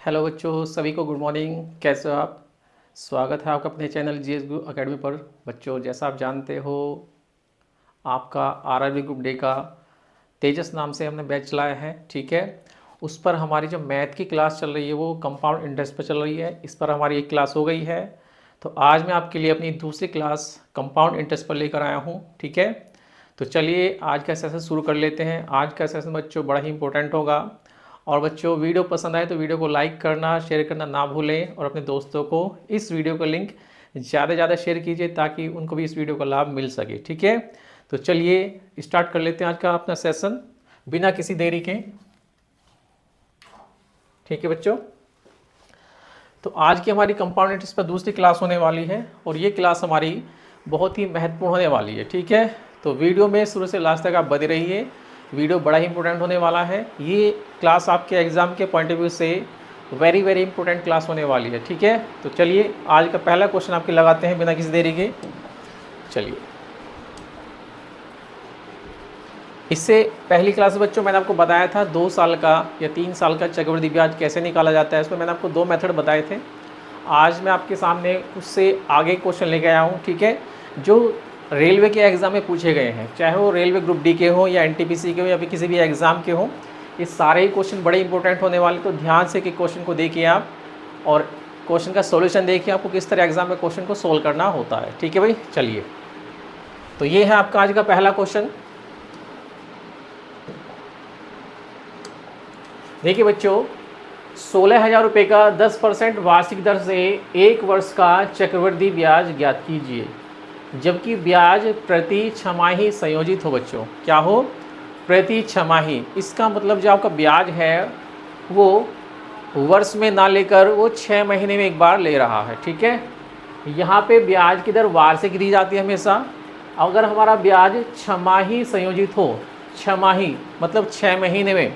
Hello बच्चों, सभी को गुड मॉर्निंग। कैसे हो आप? स्वागत है आपका अपने चैनल जीएस गुरु अकेडमी पर। बच्चों, जैसा आप जानते हो, आपका आरआरबी ग्रुप डे का तेजस नाम से हमने बैच चलाया है। ठीक है, उस पर हमारी जो मैथ की क्लास चल रही है वो कंपाउंड इंटरेस्ट पर चल रही है। इस पर हमारी एक क्लास हो गई है, तो आज मैं आपके लिए अपनी दूसरी क्लास कंपाउंड इंटरेस्ट पर लेकर आया हूँ। ठीक है, तो चलिए आज का सेशन शुरू कर लेते हैं। आज का सेशन बच्चों बड़ा ही इंपॉर्टेंट होगा। और बच्चों, वीडियो पसंद आए तो वीडियो को लाइक करना, शेयर करना ना भूलें, और अपने दोस्तों को इस वीडियो का लिंक ज़्यादा से ज़्यादा शेयर कीजिए ताकि उनको भी इस वीडियो का लाभ मिल सके। ठीक है, तो चलिए स्टार्ट कर लेते हैं आज का अपना सेशन बिना किसी देरी के। ठीक है बच्चों, तो आज की हमारी कंपाउंड इंटरेस्ट पर दूसरी क्लास होने वाली है और ये क्लास हमारी बहुत ही महत्वपूर्ण होने वाली है। ठीक है, तो वीडियो में शुरू से लास्ट तक आप बने रहिए, वीडियो बड़ा ही इंपॉर्टेंट होने वाला है। ये क्लास आपके एग्ज़ाम के पॉइंट ऑफ व्यू से वेरी वेरी इंपॉर्टेंट क्लास होने वाली है। ठीक है, तो चलिए आज का पहला क्वेश्चन आपके लगाते हैं बिना किसी देरी के। चलिए, इससे पहली क्लास में बच्चों मैंने आपको बताया था 2 साल का या 3 साल का चक्रवृद्धि ब्याज कैसे निकाला जाता है। इसमें मैंने आपको 2 मेथड बताए थे। आज मैं आपके सामने उससे आगे क्वेश्चन लेके आया हूँ। ठीक है, जो रेलवे के एग्ज़ाम में पूछे गए हैं, चाहे वो रेलवे ग्रुप डी के हो या एनटीपीसी के हो या फिर किसी भी एग्ज़ाम के हो, ये सारे ही क्वेश्चन बड़े इंपॉर्टेंट होने वाले। तो ध्यान से कि क्वेश्चन को देखिए आप और क्वेश्चन का सॉल्यूशन देखिए, आपको किस तरह एग्ज़ाम में क्वेश्चन को सोल्व करना होता है। ठीक है भाई, चलिए, तो ये है आपका आज का पहला क्वेश्चन। देखिए बच्चों, 16,000 रुपये का 10% वार्षिक दर से 1 वर्ष का चक्रवृद्धि ब्याज ज्ञात कीजिए, जबकि ब्याज प्रति छमाही संयोजित हो। बच्चों, क्या हो? प्रति छमाही। इसका मतलब जो आपका ब्याज है वो वर्ष में ना लेकर वो 6 महीने में एक बार ले रहा है। ठीक है, यहाँ पे ब्याज की दर वार्षिक दी जाती है हमेशा। अगर हमारा ब्याज छमाही संयोजित हो, छमाही मतलब 6 महीने में,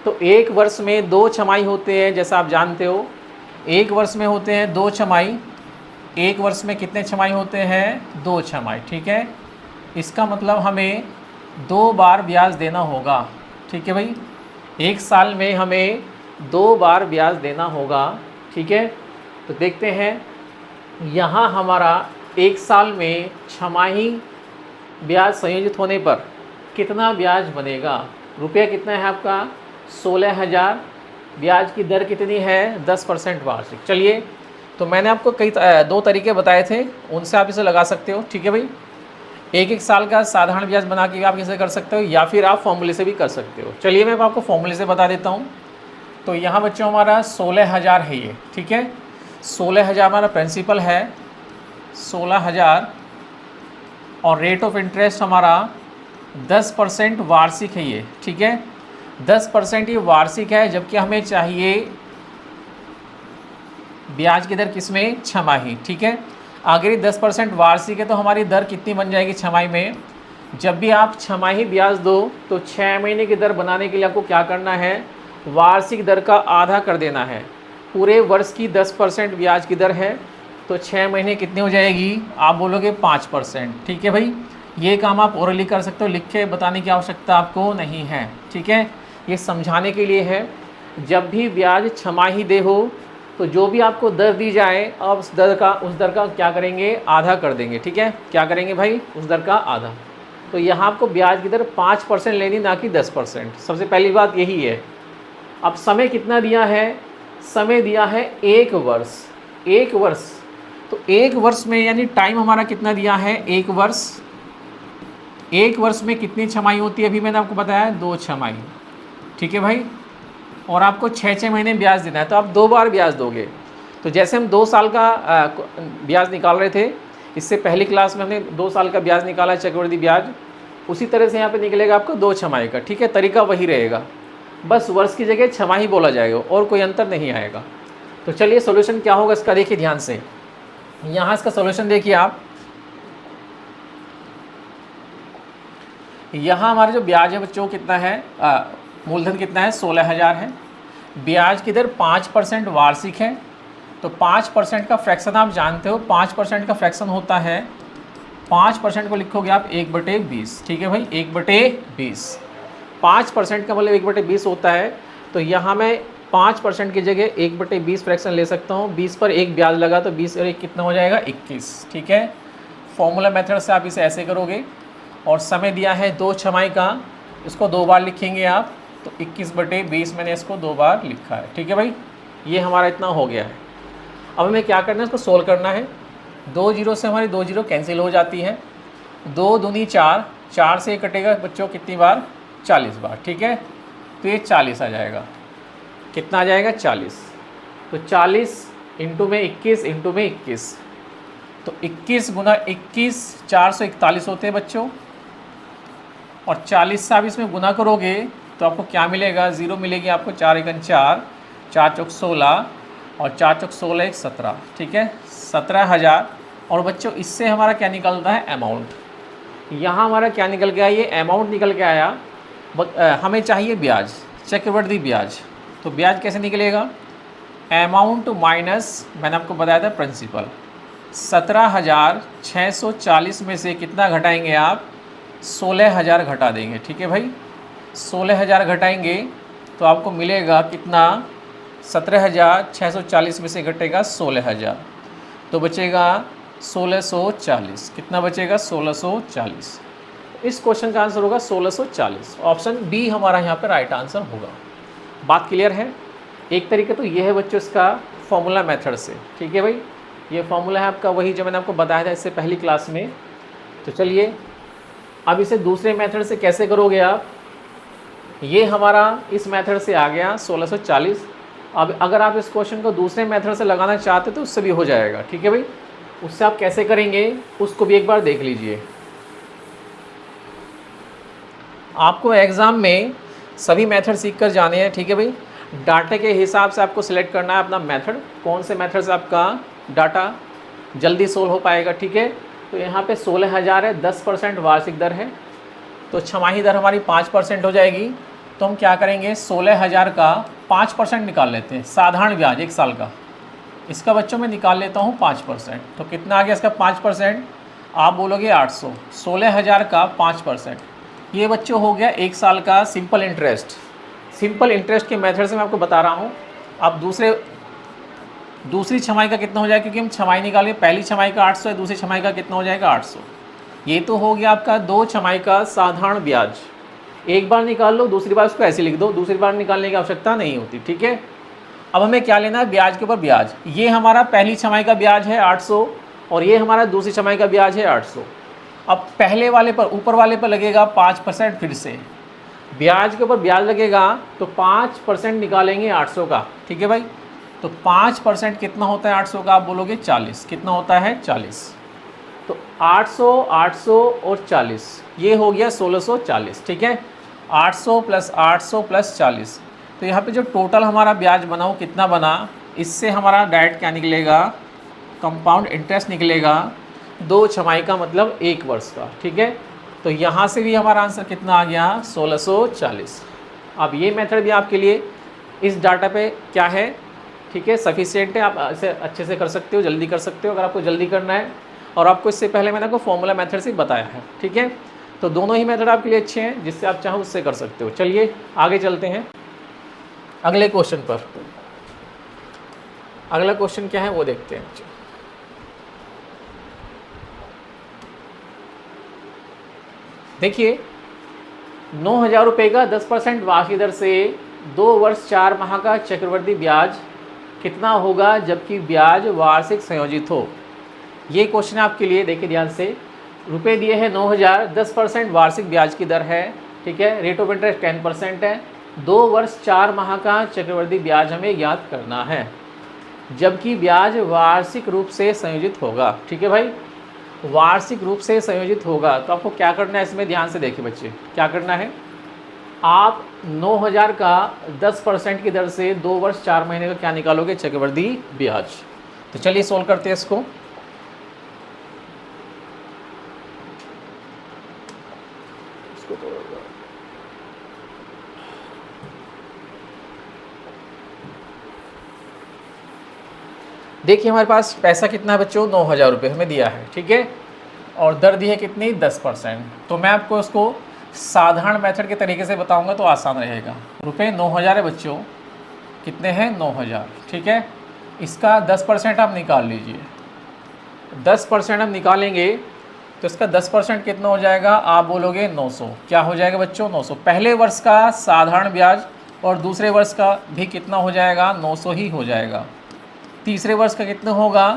तो एक वर्ष में 2 छमाही होते हैं। जैसा आप जानते हो, एक वर्ष में होते हैं 2 छमाही। एक वर्ष में कितने छमाही होते हैं? 2 छमाही। ठीक है, इसका मतलब हमें 2 बार ब्याज देना होगा। ठीक है भाई, एक साल में हमें 2 बार ब्याज देना होगा। ठीक है, तो देखते हैं यहाँ हमारा एक साल में छमाही ब्याज संयोजित होने पर कितना ब्याज बनेगा। रुपया कितना है आपका? 16,000। ब्याज की दर कितनी है? 10% वार्षिक। चलिए, तो मैंने आपको 2 तरीके बताए थे, उनसे आप इसे लगा सकते हो। ठीक है भाई, एक साल का साधारण ब्याज बना के आप इसे कर सकते हो या फिर आप फॉर्मूले से भी कर सकते हो। चलिए, मैं आपको फॉर्मूले से बता देता हूँ। तो यहाँ बच्चों हमारा 16,000 है ये। ठीक है, 16,000 हमारा प्रिंसिपल है, 16,000, और रेट ऑफ इंटरेस्ट हमारा 10% वार्षिक है ये। ठीक है, 10% ये वार्षिक है, जबकि हमें चाहिए ब्याज की दर किसमें? छमाही। ठीक है, अगर ये 10% वार्षिक है तो हमारी दर कितनी बन जाएगी छमाही में? जब भी आप छमाही ब्याज दो तो 6 महीने की दर बनाने के लिए आपको क्या करना है? वार्षिक दर का आधा कर देना है। पूरे वर्ष की 10% ब्याज की दर है, तो 6 महीने कितनी हो जाएगी? आप बोलोगे 5%। ठीक है भाई, ये काम आप ओरली कर सकते हो, लिख के बताने की आवश्यकता आपको नहीं है। ठीक है, ये समझाने के लिए है। जब भी ब्याज छमाही दे हो तो जो भी आपको दर दी जाए, अब उस दर का क्या करेंगे? आधा कर देंगे। ठीक है, क्या करेंगे भाई? उस दर का आधा। तो यहाँ आपको ब्याज की दर 5% लेनी, ना कि 10%। सबसे पहली बात यही है। अब समय कितना दिया है? समय दिया है 1 वर्ष। 1 वर्ष, तो 1 वर्ष में यानी टाइम हमारा कितना दिया है? 1 वर्ष। 1 वर्ष में कितनी छमाही होती है? अभी मैंने आपको बताया 2 छमाही। ठीक है भाई, और आपको 6-6 महीने ब्याज देना है, तो आप 2 बार ब्याज दोगे। तो जैसे हम 2 साल का ब्याज निकाल रहे थे, इससे पहली क्लास में हमने 2 साल का ब्याज निकाला चक्रवृद्धि ब्याज, उसी तरह से यहाँ पे निकलेगा आपका 2 छमाही का। ठीक है, तरीका वही रहेगा, बस वर्ष की जगह छमाही बोला जाएगा और कोई अंतर नहीं आएगा। तो चलिए, सोल्यूशन क्या होगा इसका देखिए ध्यान से। यहाँ इसका सोल्यूशन देखिए आप। यहाँ हमारा जो ब्याज है बच्चों कितना है? मूलधन कितना है? 16,000 है। ब्याज की दर 5% वार्षिक है, तो 5% का फ्रैक्शन आप जानते हो, 5% का फ्रैक्शन होता है, 5% को लिखोगे आप 1/20। ठीक है भाई, 1/20। 5% का मतलब 1/20 होता है। तो यहाँ मैं 5% की जगह 1/20 फ्रैक्शन ले सकता हूँ। 20 पर 1 ब्याज लगा तो 20 और 1 कितना हो जाएगा 21। ठीक है, फॉर्मूला मेथड से आप इसे ऐसे करोगे। और समय दिया है 2 छमाही का, इसको 2 बार लिखेंगे आप, तो 21/20 मैंने इसको 2 बार लिखा है। ठीक है भाई, ये हमारा इतना हो गया है। अब हमें क्या करना है, इसको सोल्व करना है। 2 जीरो से हमारी 2 जीरो कैंसिल हो जाती है। 2 दूनी 4, 4 से कटेगा बच्चों कितनी बार, 40 बार। ठीक है, तो ये 40 आ जाएगा। कितना आ जाएगा 40। तो 40 इंटू में 21 इंटू में 21, तो 21 गुना 21 441 होते हैं बच्चों। और 40 से आप इसमें गुना करोगे तो आपको क्या मिलेगा, ज़ीरो मिलेगी आपको। 4 एकन 4, 4 चौक 16 और 4 चौक 16 एक 17। ठीक है, 17,000। और बच्चों इससे हमारा क्या निकलता है, अमाउंट। यहाँ हमारा क्या निकल के आया, ये अमाउंट निकल के आया। हमें चाहिए ब्याज, चक्रवृद्धि ब्याज। तो ब्याज कैसे निकलेगा, अमाउंट माइनस मैंने आपको बताया था प्रिंसिपल। 17,640 में से कितना घटाएंगे आप, 16,000 घटा देंगे। ठीक है भाई, 16,000 घटाएंगे तो आपको मिलेगा कितना, 17,640 में से घटेगा 16,000, तो बचेगा 1640। कितना बचेगा, 1640। इस क्वेश्चन का आंसर होगा 1640। ऑप्शन बी हमारा यहाँ पर राइट आंसर होगा। बात क्लियर है। एक तरीके तो ये है बच्चों इसका फॉर्मूला मेथड से। ठीक है भाई, ये फॉर्मूला है आपका वही जो मैंने आपको बताया था इससे पहली क्लास में। तो चलिए अब इसे दूसरे मेथड से कैसे करोगे आप। ये हमारा इस मेथड से आ गया 1640। अब अगर आप इस क्वेश्चन को दूसरे मेथड से लगाना चाहते तो उससे भी हो जाएगा। ठीक है भाई, उससे आप कैसे करेंगे उसको भी एक बार देख लीजिए। आपको एग्ज़ाम में सभी मेथड सीख कर जाने हैं। ठीक है भाई, डाटा के हिसाब से आपको सिलेक्ट करना है अपना मेथड, कौन से मेथड से आपका डाटा जल्दी सोल्व हो पाएगा। ठीक है, तो यहाँ पे 16,000 है, 10% वार्षिक दर है, तो छमाही दर हमारी 5% हो जाएगी। तो हम क्या करेंगे, 16,000 का 5% निकाल लेते हैं, साधारण ब्याज 1 साल का। इसका बच्चों में निकाल लेता हूँ 5%, तो कितना आ गया इसका 5%, आप बोलोगे 800। 16,000 का 5%, ये बच्चों हो गया 1 साल का सिंपल इंटरेस्ट। सिंपल इंटरेस्ट के मेथड से मैं आपको बता रहा हूँ। अब दूसरी छमाही का कितना हो जाएगा, क्योंकि हम छमाही निकालें, पहली छमाही का 800 है, दूसरी छमाही का कितना हो जाएगा 800। ये तो हो गया आपका 2 छमाही का साधारण ब्याज। एक बार निकाल लो, दूसरी बार उसको ऐसे लिख दो, दूसरी बार निकालने की आवश्यकता नहीं होती। ठीक है, अब हमें क्या लेना है, ब्याज के ऊपर ब्याज। ये हमारा पहली छमाही का ब्याज है 800 और ये हमारा दूसरी छमाही का ब्याज है 800। अब पहले वाले पर, ऊपर वाले पर लगेगा 5%, फिर से ब्याज के ऊपर ब्याज लगेगा तो 5% निकालेंगे 800 का। ठीक है भाई, तो 5% कितना होता है 800 का, आप बोलोगे 40। कितना होता है 40, तो 800, 800 और 40, ये हो गया 1640। ठीक है, 800 + 800 + 40, तो यहाँ पे जो टोटल हमारा ब्याज बना वो कितना बना, इससे हमारा डायरेक्ट क्या निकलेगा, कंपाउंड इंटरेस्ट निकलेगा 2 छमाही का, मतलब 1 वर्ष का। ठीक है, तो यहाँ से भी हमारा आंसर कितना आ गया 1640। अब ये मेथड भी आपके लिए इस डाटा पे क्या है, ठीक है, सफिशिएंट है। आप इसे अच्छे से कर सकते हो, जल्दी कर सकते हो अगर आपको जल्दी करना है। और आपको इससे पहले मैंने आपको फॉर्मूला मेथड से बताया है। ठीक है, तो दोनों ही मेथड आपके लिए अच्छे हैं, जिससे आप चाहो उससे कर सकते हो। चलिए आगे चलते हैं अगले क्वेश्चन पर। अगला क्वेश्चन क्या है वो देखते हैं। देखिए, 9,000 रुपये का 10% वार्षिक दर से 2 वर्ष 4 माह का चक्रवृद्धि ब्याज कितना होगा जबकि ब्याज वार्षिक संयोजित हो। ये क्वेश्चन आपके लिए, देखिए ध्यान से। रुपए दिए हैं 9,000, 10% वार्षिक ब्याज की दर है। ठीक है, रेट ऑफ इंटरेस्ट 10% है। 2 वर्ष 4 माह का चक्रवृद्धि ब्याज हमें ज्ञात करना है जबकि ब्याज वार्षिक रूप से संयोजित होगा। ठीक है भाई, वार्षिक रूप से संयोजित होगा। तो आपको क्या करना है, इसमें ध्यान से देखिए बच्चे, क्या करना है, आप 9,000 का 10% की दर से 2 वर्ष 4 महीने का क्या निकालोगे, चक्रवृद्धि ब्याज। तो चलिए सोल्व करते हैं इसको। देखिए हमारे पास पैसा कितना है बच्चों, 9,000 रुपये हमें दिया है। ठीक है, और दर दी है कितनी, 10%। तो मैं आपको इसको साधारण मेथड के तरीके से बताऊंगा तो आसान रहेगा। रुपये 9,000 है बच्चों, कितने हैं 9,000, ठीक है। इसका 10% आप निकाल लीजिए, 10% हम निकालेंगे तो इसका 10% कितना हो जाएगा, आप बोलोगे 900। क्या हो जाएगा बच्चों 900। पहले वर्ष का साधारण ब्याज और दूसरे वर्ष का भी कितना हो जाएगा 900 ही हो जाएगा। तीसरे वर्ष का कितना होगा,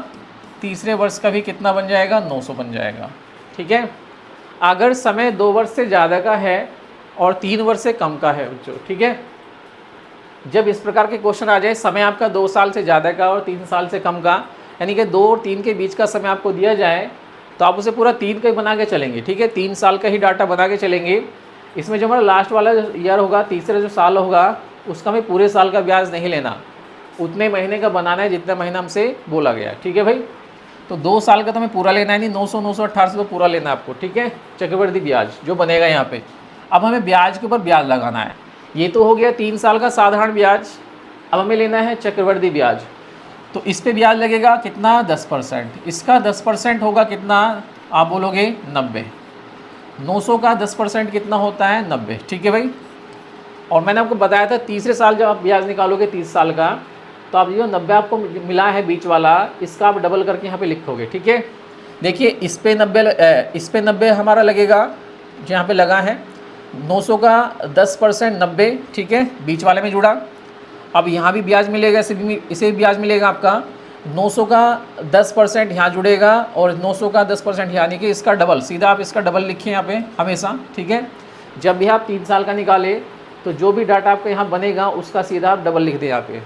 तीसरे वर्ष का भी कितना बन जाएगा 900 बन जाएगा, ठीक है। अगर समय 2 वर्ष से ज़्यादा का है और 3 वर्ष से कम का है बच्चों, ठीक है। जब इस प्रकार के क्वेश्चन आ जाए, समय आपका 2 साल से ज़्यादा का और 3 साल से कम का, यानी कि 2 और 3 के बीच का समय आपको दिया जाए, तो आप उसे पूरा 3 का ही बना के चलेंगे, ठीक है। 3 साल का ही डाटा बना के चलेंगे। इसमें जो हमारा लास्ट वाला ईयर होगा, तीसरा जो साल होगा, उसका हमें पूरे साल का ब्याज नहीं लेना, उतने महीने का बनाना है जितना महीना हमसे बोला गया, ठीक है भाई। तो 2 साल का तो हमें पूरा लेना है नहीं, 900 1800 तो पूरा लेना है आपको, ठीक है। चक्रवृद्धि ब्याज जो बनेगा यहाँ पे, अब हमें ब्याज के ऊपर ब्याज लगाना है। ये तो हो गया 3 साल का साधारण ब्याज, अब हमें लेना है चक्रवृद्धि ब्याज। तो इस पे ब्याज लगेगा कितना 10%। इसका 10% होगा कितना, आप बोलोगे 90। 900 का 10% कितना होता है 90, ठीक है भाई। और मैंने आपको बताया था तीसरे साल जब आप ब्याज निकालोगे 30 साल का, तो आप जो 90 आपको मिला है बीच वाला, इसका आप डबल करके यहाँ पे लिखोगे, ठीक है। देखिए इस पे 90 हमारा लगेगा जो यहाँ पे लगा है। 900 का 10% 90, ठीक है, बीच वाले में जुड़ा। अब यहाँ भी ब्याज मिलेगा, इसे भी ब्याज मिलेगा आपका। 900 का 10% यहाँ जुड़ेगा और 900 का 10% यानी कि इसका डबल, सीधा आप इसका डबल लिखिए यहाँ पे हमेशा, ठीक है। जब भी आप 3 साल का निकाले तो जो भी डाटा आपका यहाँ बनेगा उसका सीधा आप डबल लिख दें यहाँ पे।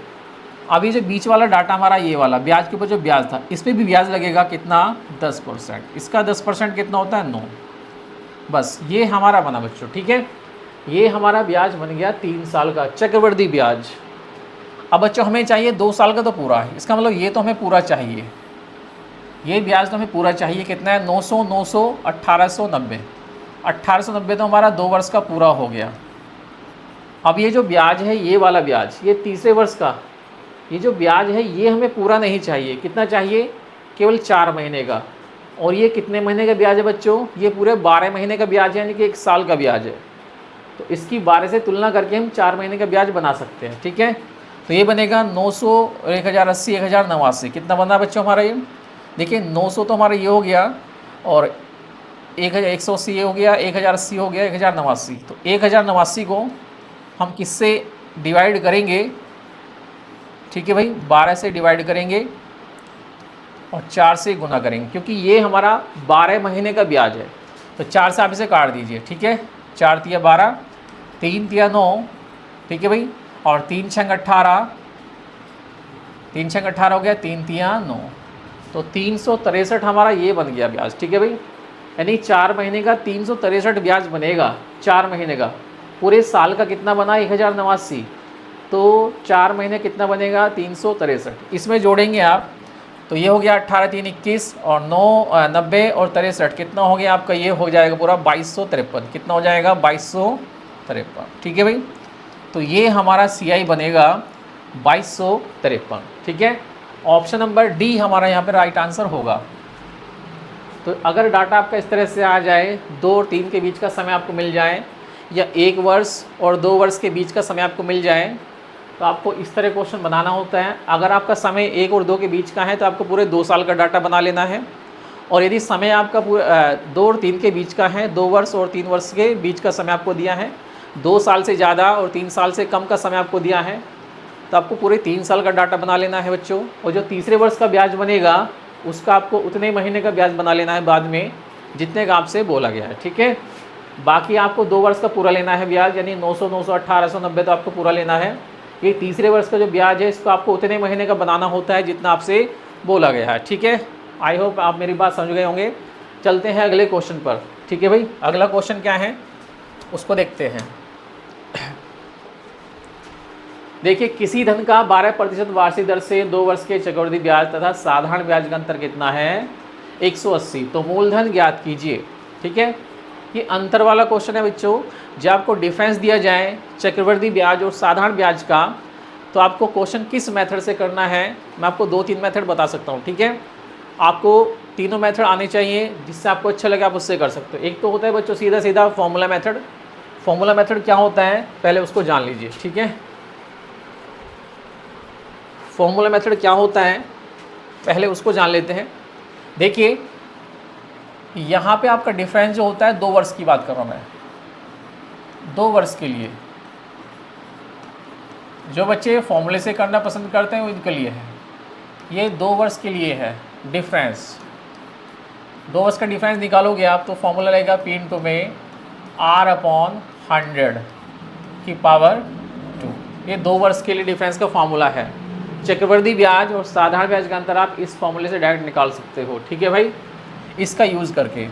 अभी जो बीच वाला डाटा हमारा ये वाला ब्याज के ऊपर जो ब्याज था, इस पर भी ब्याज लगेगा कितना 10%। इसका 10% कितना होता है 9। बस ये हमारा बना बच्चों, ठीक है। ये हमारा ब्याज बन गया 3 साल का चक्रवृद्धि ब्याज। अब बच्चों हमें चाहिए 2 साल का तो पूरा है, इसका मतलब ये तो हमें पूरा चाहिए, ये ब्याज तो हमें पूरा चाहिए। कितना है 900 900 1890। 1890 तो हमारा 2 वर्ष का पूरा हो गया। अब ये जो ब्याज है, ये वाला ब्याज, ये तीसरे वर्ष का ये जो ब्याज है, ये हमें पूरा नहीं चाहिए। कितना चाहिए, केवल 4 महीने का। और ये कितने महीने का ब्याज है बच्चों, ये पूरे 12 महीने का ब्याज है, यानी कि 1 साल का ब्याज है। तो इसकी 12 से तुलना करके हम 4 महीने का ब्याज बना सकते हैं, ठीक है। तो ये बनेगा 900 1080 1089। कितना बना बच्चों हमारा ये, देखिए 900 तो हमारा ये हो गया और 1180 ये हो गया, 1080 हो गया, 1089। तो 1089 को हम किससे डिवाइड करेंगे, ठीक है भाई, 12 से डिवाइड करेंगे और 4 से गुना करेंगे, क्योंकि ये हमारा 12 महीने का ब्याज है। तो 4 से आप इसे काट दीजिए, ठीक है। 4 तिया 12, 3 तिया 9, ठीक है भाई, और 3 छंग 18, 3 छंग 18 हो गया, 3 तिया 9। तो 363 हमारा ये बन गया ब्याज, ठीक है भाई। यानी 4 महीने का 363 ब्याज बनेगा, 4 महीने का। पूरे साल का कितना बना 1089, तो 4 महीने कितना बनेगा 363। इसमें जोड़ेंगे आप तो ये हो गया 18 3 21 और 9 90 और 63 कितना हो गया आपका, ये हो जाएगा पूरा 2253। कितना हो जाएगा 2253, ठीक है भाई। तो ये हमारा CI बनेगा 2253, ठीक है। ऑप्शन नंबर डी हमारा यहाँ पे राइट आंसर होगा। तो अगर डाटा आपका इस तरह से आ जाए, 2 और 3 के बीच का समय आपको मिल जाए, या 1 वर्ष और 2 वर्ष के बीच का समय आपको मिल जाए, तो आपको इस तरह क्वेश्चन बनाना होता है। अगर आपका समय 1 और 2 के बीच का है तो आपको पूरे 2 साल का डाटा बना लेना है। और यदि समय आपका 2 और 3 के बीच का है, 2 वर्ष और 3 वर्ष के बीच का समय आपको दिया है, 2 साल से ज़्यादा और 3 साल से कम का समय आपको दिया है, तो आपको पूरे 3 साल का डाटा बना लेना है बच्चों। और जो तीसरे वर्ष का ब्याज बनेगा उसका आपको उतने महीने का ब्याज बना लेना है बाद में, जितने का आपसे बोला गया है, ठीक है। बाकी आपको 2 वर्ष का पूरा लेना है ब्याज, यानी 900 900 1890 तो आपको पूरा लेना है। ये तीसरे वर्ष का जो ब्याज है, इसको आपको उतने महीने का बनाना होता है जितना आपसे बोला गया है, ठीक है। आई होप आप मेरी बात समझ गए होंगे। चलते हैं अगले क्वेश्चन पर, ठीक है भाई। अगला क्वेश्चन क्या है उसको देखते हैं। देखिए, किसी धन का 12% वार्षिक दर से 2 वर्ष के चक्रवृद्धि ब्याज तथा साधारण ब्याज का अंतर कितना है 180। तो मूलधन ज्ञात कीजिए, ठीक है। ये अंतर वाला क्वेश्चन है बच्चों। जब आपको डिफरेंस दिया जाए चक्रवृद्धि ब्याज और साधारण ब्याज का, तो आपको क्वेश्चन किस मेथड से करना है, मैं आपको 2-3 मेथड बता सकता हूँ, ठीक है। आपको तीनों मेथड आने चाहिए, जिससे आपको अच्छा लगे आप उससे कर सकते हो। एक तो होता है बच्चों सीधा सीधा फॉर्मूला मेथड। फॉर्मूला मेथड क्या होता है पहले उसको जान लीजिए, ठीक है। फॉर्मूला मेथड क्या होता है पहले उसको जान लेते हैं। देखिए यहाँ पे आपका डिफरेंस जो होता है 2 वर्ष की बात कर रहा हूँ मैं, 2 वर्ष के लिए। जो बच्चे फॉर्मूले से करना पसंद करते हैं वो इनके लिए है, ये 2 वर्ष के लिए है डिफरेंस। 2 वर्ष का डिफरेंस निकालोगे आप तो फॉर्मूला रहेगा P इंटू में R/100 की पावर 2। ये 2 वर्ष के लिए डिफरेंस का फॉर्मूला है। चक्रवृद्धि ब्याज और साधारण ब्याज का अंतर आप इस फॉर्मूले से डायरेक्ट निकाल सकते हो, ठीक है भाई, इसका यूज़ करके।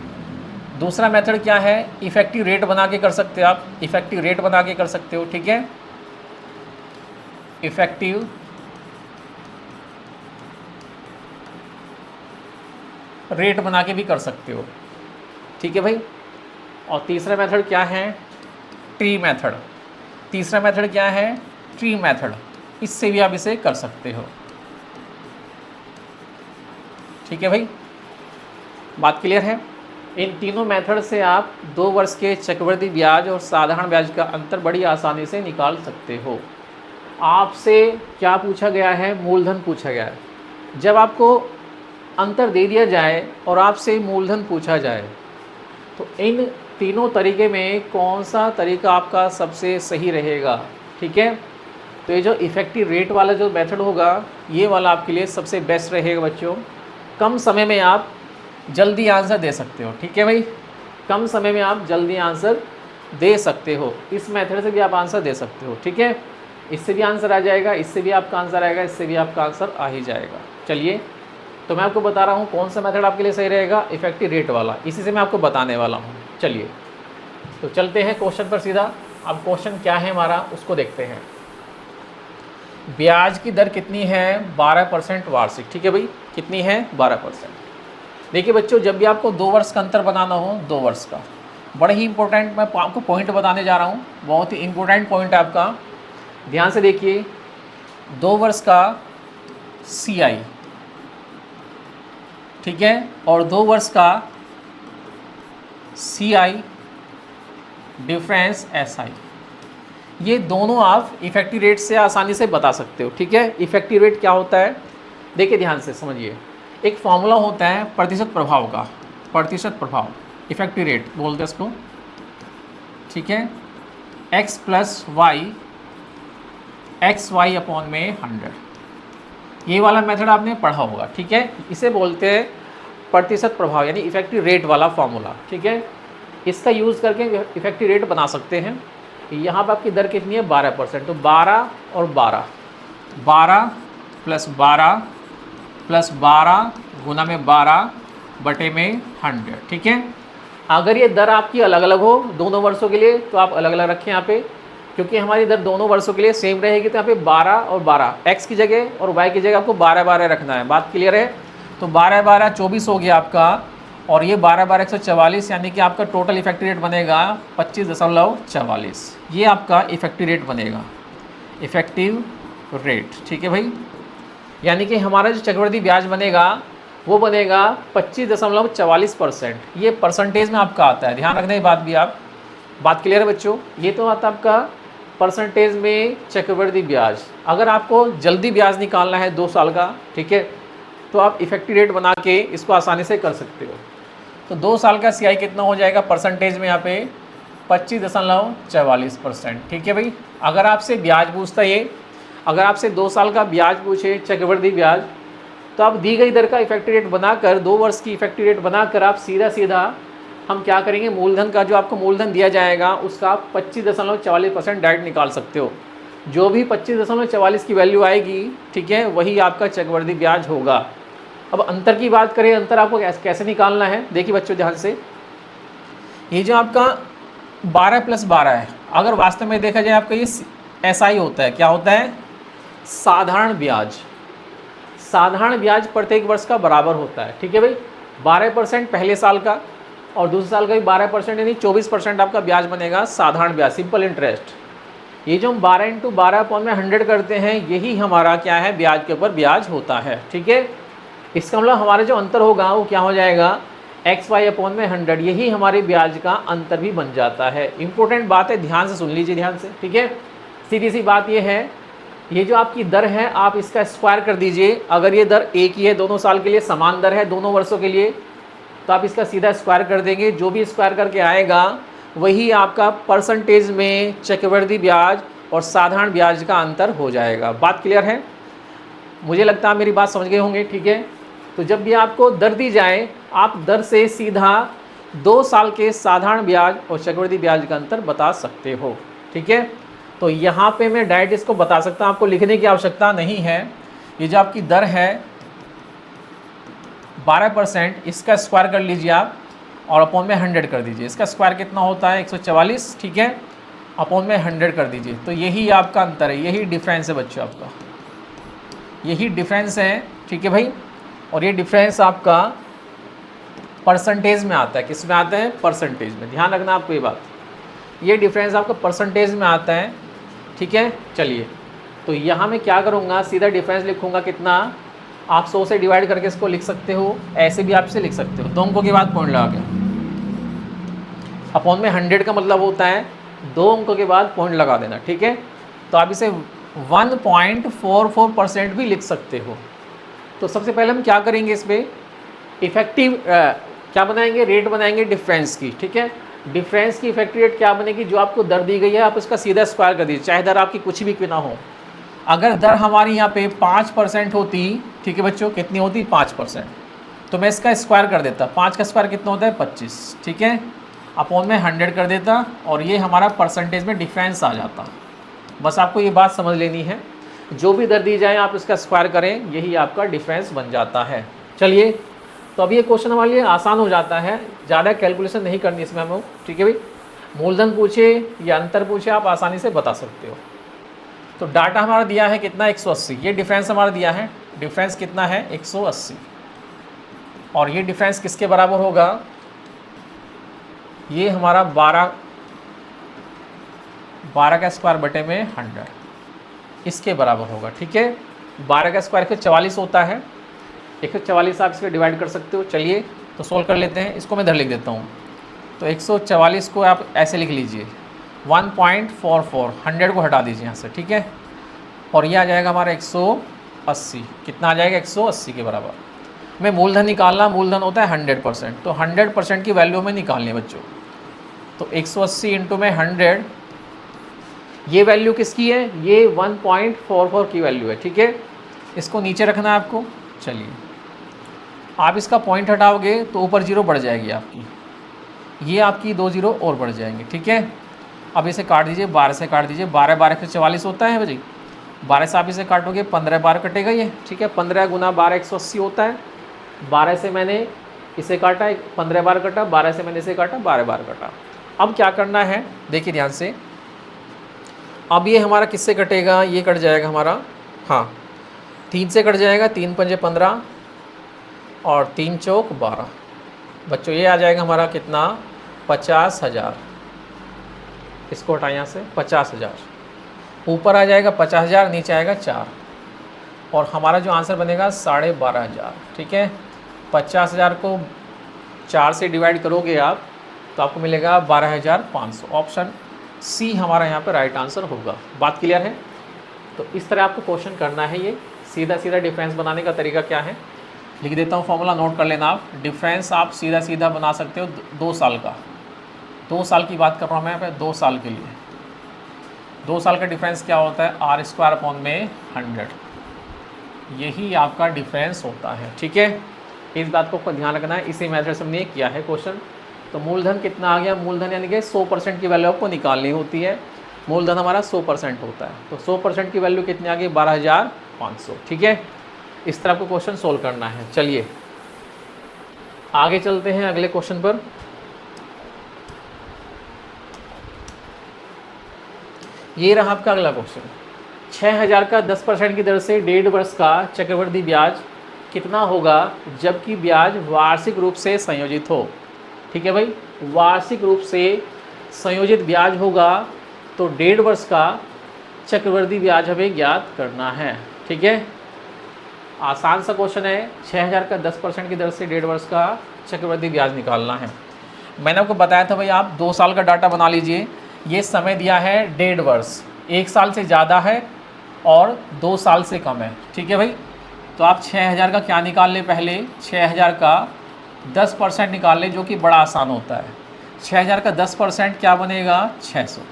दूसरा मेथड क्या है, इफेक्टिव रेट बना के कर सकते हो आप, इफेक्टिव रेट बना के कर सकते हो, ठीक है, इफेक्टिव रेट बना के भी कर सकते हो, ठीक है भाई। और तीसरा मेथड क्या है, ट्री मेथड। तीसरा मेथड क्या है, ट्री मेथड, इससे भी आप इसे कर सकते हो, ठीक है भाई, बात क्लियर है। इन तीनों मेथड से आप 2 वर्ष के चक्रवृद्धि ब्याज और साधारण ब्याज का अंतर बड़ी आसानी से निकाल सकते हो। आपसे क्या पूछा गया है, मूलधन पूछा गया है। जब आपको अंतर दे दिया जाए और आपसे मूलधन पूछा जाए तो इन तीनों तरीके में कौन सा तरीका आपका सबसे सही रहेगा, ठीक है। तो ये जो इफ़ेक्टिव रेट वाला जो मेथड होगा ये वाला आपके लिए सबसे बेस्ट रहेगा बच्चों। कम समय में आप जल्दी आंसर दे सकते हो, ठीक है भाई, कम समय में आप जल्दी आंसर दे सकते हो। इस मेथड से भी आप आंसर दे सकते हो, ठीक है, इससे भी आंसर आ जाएगा, इससे भी आपका आंसर आएगा, इससे भी आपका आंसर आ ही जाएगा। चलिए तो मैं आपको बता रहा हूँ कौन सा मेथड आपके लिए सही रहेगा, इफेक्टिव रेट वाला, इसी से मैं आपको बताने वाला हूँ। चलिए तो चलते हैं क्वेश्चन पर सीधा। अब क्वेश्चन क्या है हमारा उसको देखते हैं। ब्याज की दर कितनी है, 12% वार्षिक, ठीक है भाई, कितनी है, 12%। देखिए बच्चों, जब भी आपको 2 वर्ष का अंतर बनाना हो, 2 वर्ष का, बड़े ही इंपॉर्टेंट मैं आपको पॉइंट बताने जा रहा हूँ, बहुत ही इंपॉर्टेंट पॉइंट है आपका, ध्यान से देखिए। 2 वर्ष का CI, ठीक है, और 2 वर्ष का CI डिफरेंस SI, ये दोनों आप इफेक्टिव रेट से आसानी से बता सकते हो, ठीक है। इफेक्टिव रेट क्या होता है, देखिए ध्यान से समझिए। एक फॉर्मूला होता है प्रतिशत प्रभाव का, प्रतिशत प्रभाव, इफेक्टिव रेट बोलते हैं इसको, ठीक है, x + y XY अपॉन में 100। ये वाला मेथड आपने पढ़ा होगा, ठीक है, इसे बोलते हैं प्रतिशत प्रभाव यानी इफेक्टिव रेट वाला फॉर्मूला, ठीक है। इसका यूज़ करके इफेक्टिव रेट बना सकते हैं। यहाँ पर आपकी दर कितनी है, 12%, तो 12 और 12, 12 + 12 + 12 गुना में 12 बटे में 100, ठीक है। अगर ये दर आपकी अलग अलग हो दोनों वर्षों के लिए तो आप अलग अलग रखें यहाँ पे, क्योंकि हमारी दर दोनों वर्षों के लिए सेम रहेगी। तो यहाँ पे 12 और 12, x की जगह और y की जगह आपको 12 रखना है, बात क्लियर है। तो 12 12 24 हो गया आपका, और ये 12 12 144, यानी कि आपका टोटल इफेक्टिव रेट बनेगा 25.44। ये आपका इफेक्टिव रेट बनेगा, इफेक्टिव रेट, ठीक है भाई। यानी कि हमारा जो चक्रवृद्धि ब्याज बनेगा वो बनेगा 25.44%। ये परसेंटेज में आपका आता है, ध्यान रखने की बात भी आप, बात क्लियर है बच्चों। ये तो आता है आपका परसेंटेज में चक्रवृद्धि ब्याज। अगर आपको जल्दी ब्याज निकालना है 2 साल का, ठीक है, तो आप इफेक्टिव रेट बना के इसको आसानी से कर सकते हो। तो 2 साल का CI कितना हो जाएगा परसेंटेज में, यहाँ पे 25.44%, ठीक है भाई। अगर आपसे ब्याज पूछता है, अगर आपसे 2 साल का ब्याज पूछे चक्रवृद्धि ब्याज, तो आप दी गई दर का इफेक्टिव रेट बनाकर, 2 वर्ष की इफेक्टिव रेट बनाकर आप सीधा हम क्या करेंगे, मूलधन का जो आपको मूलधन दिया जाएगा उसका आप 25.44% डायरेक्ट निकाल सकते हो। जो भी 25.44 की वैल्यू आएगी, ठीक है, वही आपका चक्रवृद्धि ब्याज होगा। अब अंतर की बात करें, अंतर आपको कैसे निकालना है, देखिए बच्चों ध्यान से। ये जो आपका 12 + 12 है, अगर वास्तव में देखा जाए आपका ये SI होता है, क्या होता है, साधारण ब्याज। साधारण ब्याज प्रत्येक वर्ष का बराबर होता है, ठीक है भाई। 12% पहले साल का और दूसरे साल का भी 12%, यानी 24% आपका ब्याज बनेगा, साधारण ब्याज, सिंपल इंटरेस्ट। ये जो हम 12 × 12/100 करते हैं, यही हमारा क्या है, ब्याज के ऊपर ब्याज होता है, ठीक है। इसका मतलब हमारा जो अंतर होगा वो क्या हो जाएगा, XY अपॉन में 100, यही हमारे ब्याज का अंतर भी बन जाता है। इंपॉर्टेंट बात है, ध्यान से सुन लीजिए, ध्यान से, ठीक है। सीधी सी बात ये है ये जो आपकी दर है आप इसका स्क्वायर कर दीजिए। अगर ये दर एक ही है, दोनों साल के लिए समान दर है, दोनों वर्षों के लिए, तो आप इसका सीधा स्क्वायर कर देंगे। जो भी स्क्वायर करके आएगा वही आपका परसेंटेज में चक्रवृद्धि ब्याज और साधारण ब्याज का अंतर हो जाएगा। बात क्लियर है? मुझे लगता है मेरी बात समझ गए होंगे। ठीक है, तो जब भी आपको दर दी जाए आप दर से सीधा 2 साल के साधारण ब्याज और चक्रवृद्धि ब्याज का अंतर बता सकते हो। ठीक है, तो यहाँ पे मैं डायरेक्ट इसको बता सकता हूँ, आपको लिखने की आवश्यकता नहीं है। ये जो आपकी दर है 12%, इसका स्क्वायर कर लीजिए आप और अपॉन में 100 कर दीजिए। इसका स्क्वायर कितना होता है 144, ठीक है, अपॉन में 100 कर दीजिए। तो यही आपका अंतर है, यही डिफरेंस है बच्चों आपका, यही डिफरेंस है। ठीक है भाई, और ये डिफरेंस आपका परसेंटेज में आता है। किस में आता है? परसेंटेज में। ध्यान रखना आपको ये बात, ये डिफरेंस आपका परसेंटेज में आता है। ठीक है, चलिए, तो यहाँ मैं क्या करूँगा, सीधा डिफरेंस लिखूँगा कितना, आप 100 से डिवाइड करके इसको लिख सकते हो, ऐसे भी आप इसे लिख सकते हो। 2 अंकों के बाद पॉइंट लगा के, अपॉन में 100 का मतलब होता है 2 अंकों के बाद पॉइंट लगा देना। ठीक है, तो आप इसे 1.44% भी लिख सकते हो। तो सबसे पहले हम क्या करेंगे, इस पर इफेक्टिव क्या बनाएंगे, रेट बनाएंगे डिफरेंस की। ठीक है, डिफरेंस की इफेक्टिव रेट क्या बनेगी, जो आपको दर दी गई है आप उसका सीधा स्क्वायर कर दीजिए, चाहे दर आपकी कुछ भी क्यों ना हो। अगर दर हमारी यहाँ पे 5% होती, ठीक है बच्चों, कितनी होती 5%, तो मैं इसका स्क्वायर कर देता। 5 का स्क्वायर कितना होता है 25, ठीक है, अपॉन में 100 कर देता और ये हमारा परसेंटेज में डिफरेंस आ जाता। बस आपको ये बात समझ लेनी है, जो भी दर दी जाए आप इसका स्क्वायर करें, यही आपका डिफरेंस बन जाता है। चलिए, तो अब ये क्वेश्चन हमारे लिए आसान हो जाता है, ज़्यादा कैलकुलेशन नहीं करनी इसमें हमें। ठीक है भाई, मूलधन पूछे या अंतर पूछे आप आसानी से बता सकते हो। तो डाटा हमारा दिया है कितना 180, ये डिफरेंस हमारा दिया है, डिफरेंस कितना है 180, और ये डिफरेंस किसके बराबर होगा, ये हमारा 12 का स्क्वायर बटे में 100, इसके बराबर होगा। ठीक है, 12 का स्क्वायर 144 होता है, 144 आप इसके डिवाइड कर सकते हो। चलिए तो सोल्व कर लेते हैं, इसको मैं इधर लिख देता हूँ। तो 144 को आप ऐसे लिख लीजिए 1.44, 100 को हटा दीजिए यहाँ से। ठीक है, और ये आ जाएगा हमारा 180, कितना आ जाएगा 180 के बराबर। मैं मूलधन निकालना, मूलधन होता है 100%, तो 100% की वैल्यू में निकालनी है बच्चों। तो 180 इंटू में 100, ये वैल्यू किसकी है, ये 1.44 की वैल्यू है। ठीक है, इसको नीचे रखना है आपको। चलिए, आप इसका पॉइंट हटाओगे तो ऊपर 0 बढ़ जाएगी आपकी, ये आपकी 2 0 और बढ़ जाएंगे। ठीक है, अब इसे काट दीजिए, 12 से काट दीजिए, 12 12 144 होता है भाई, 12 से आप इसे काटोगे 15 12 कटेगा ये। ठीक है, 15 गुना 12 180 होता है। 12 से मैंने इसे काटा, 15 बार कटा, 12 से मैंने इसे काटा, 12 बार कटा। अब क्या करना है देखिए ध्यान से, अब ये हमारा किससे कटेगा, ये कट जाएगा हमारा, हाँ 3 से कट जाएगा, 3 पंजे 15 और 3 चौक 12। बच्चों ये आ जाएगा हमारा कितना 50,000, इसको हटाए यहाँ से 50,000, ऊपर आ जाएगा 50,000, नीचे आएगा 4, और हमारा जो आंसर बनेगा 12,500। ठीक है, 50,000 को 4 से डिवाइड करोगे आप तो आपको मिलेगा 12,500। ऑप्शन सी हमारा यहाँ पे राइट आंसर होगा। बात क्लियर है? तो इस तरह आपको क्वेश्चन करना है। ये सीधा सीधा डिफरेंस बनाने का तरीका क्या है, लिख देता हूँ, फॉर्मूला नोट कर लेना आप। डिफरेंस आप सीधा सीधा बना सकते हो 2 साल का, 2 साल की बात कर रहा हूँ मैं यहाँ पे, 2 साल के लिए। 2 साल का डिफरेंस क्या होता है, r² अपॉन में 100, यही आपका डिफरेंस होता है। ठीक है, इस बात को ध्यान रखना है। इसी मेथड से हमने किया है क्वेश्चन। तो मूलधन कितना आ गया, मूलधन यानी कि 100% की वैल्यू आपको निकालनी होती है। मूलधन हमारा 100% होता है, तो 100% की वैल्यू कितनी आ गई 12,500। ठीक है, इस तरह आपको क्वेश्चन सोल्व करना है। चलिए आगे चलते हैं अगले क्वेश्चन पर। ये रहा आपका अगला क्वेश्चन। 6,000 का 10% की दर से 1.5 वर्ष का चक्रवृद्धि ब्याज कितना होगा जबकि ब्याज वार्षिक रूप से संयोजित हो। ठीक है भाई, वार्षिक रूप से संयोजित ब्याज होगा तो 1.5 वर्ष का चक्रवृद्धि ब्याज हमें ज्ञात करना है। ठीक है, आसान सा क्वेश्चन है। 6,000 का 10% की दर से 1.5 वर्ष का चक्रवृद्धि ब्याज निकालना है। मैंने आपको बताया था भाई आप 2 साल का डाटा बना लीजिए। ये समय दिया है 1.5 वर्ष, 1 साल से ज़्यादा है और 2 साल से कम है। ठीक है भाई, तो आप 6000 का क्या निकाल लें, पहले 6000 का 10% निकाल लें, जो कि बड़ा आसान होता है। 6000 का 10% क्या बनेगा, 600।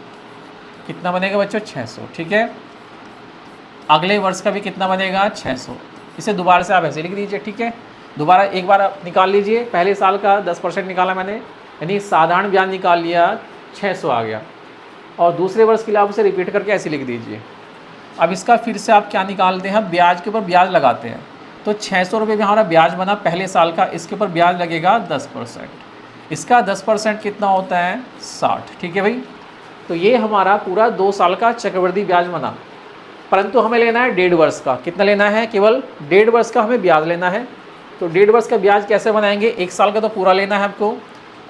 कितना बनेगा बच्चों, 600। ठीक है, अगले वर्ष का भी कितना बनेगा, 600। इसे दोबारा से आप ऐसे लिख दीजिए। ठीक है, दोबारा एक बार आप निकाल लीजिए। पहले साल का 10% निकाला मैंने, यानी साधारण ब्याज निकाल लिया, 600 आ गया। और दूसरे वर्ष के लिए आप उसे रिपीट करके ऐसे लिख दीजिए। अब इसका फिर से आप क्या निकालते हैं, ब्याज के ऊपर ब्याज लगाते हैं। तो 600 रुपये में हमारा ब्याज बना पहले साल का, इसके ऊपर ब्याज लगेगा 10%। इसका 10% कितना होता है, 60। ठीक है भाई, तो ये हमारा पूरा 2 साल का चक्रवृद्धि ब्याज बना। परंतु हमें लेना है 1.5 वर्ष का। कितना लेना है, केवल 1.5 वर्ष का हमें ब्याज लेना है। तो 1.5 वर्ष का ब्याज कैसे बनाएंगे, 1 साल का तो पूरा लेना है आपको,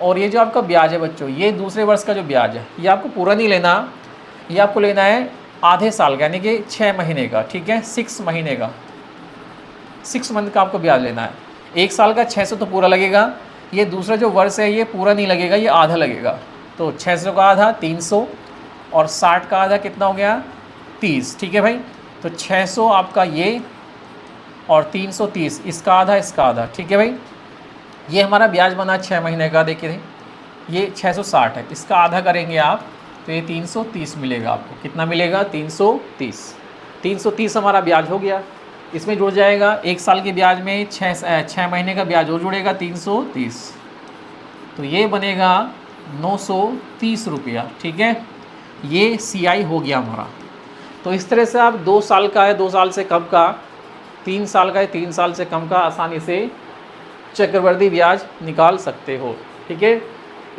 और ये जो आपका ब्याज है बच्चों, ये दूसरे वर्ष का जो ब्याज है, ये आपको पूरा नहीं लेना, ये आपको लेना है आधे साल का, यानी कि 6 महीने का। ठीक है, 6 महीने का, 6 मंथ का आपको ब्याज लेना है। 1 साल का 600 तो पूरा लगेगा, ये दूसरा जो वर्ष है ये पूरा नहीं लगेगा, ये आधा लगेगा। तो 600 का आधा 300, और 60 का आधा कितना हो गया, 30। ठीक है भाई, तो 600 आपका ये, और 330, इसका आधा इसका आधा। ठीक है भाई, ये हमारा ब्याज बना 6 महीने का। देखिए ये 660 है, इसका आधा करेंगे आप तो ये 330 मिलेगा आपको। कितना मिलेगा, 330। 330 हमारा ब्याज हो गया। इसमें जुड़ जाएगा 1 साल के ब्याज में 6 महीने का ब्याज और जुड़ेगा 330, तो ये बनेगा 930 रुपया। ठीक है, ये CI हो गया हमारा। तो इस तरह से आप 2 साल का है 2 साल से कम का, 3 साल का है 3 साल से कम का आसानी से चक्रवृद्धि ब्याज निकाल सकते हो। ठीक है,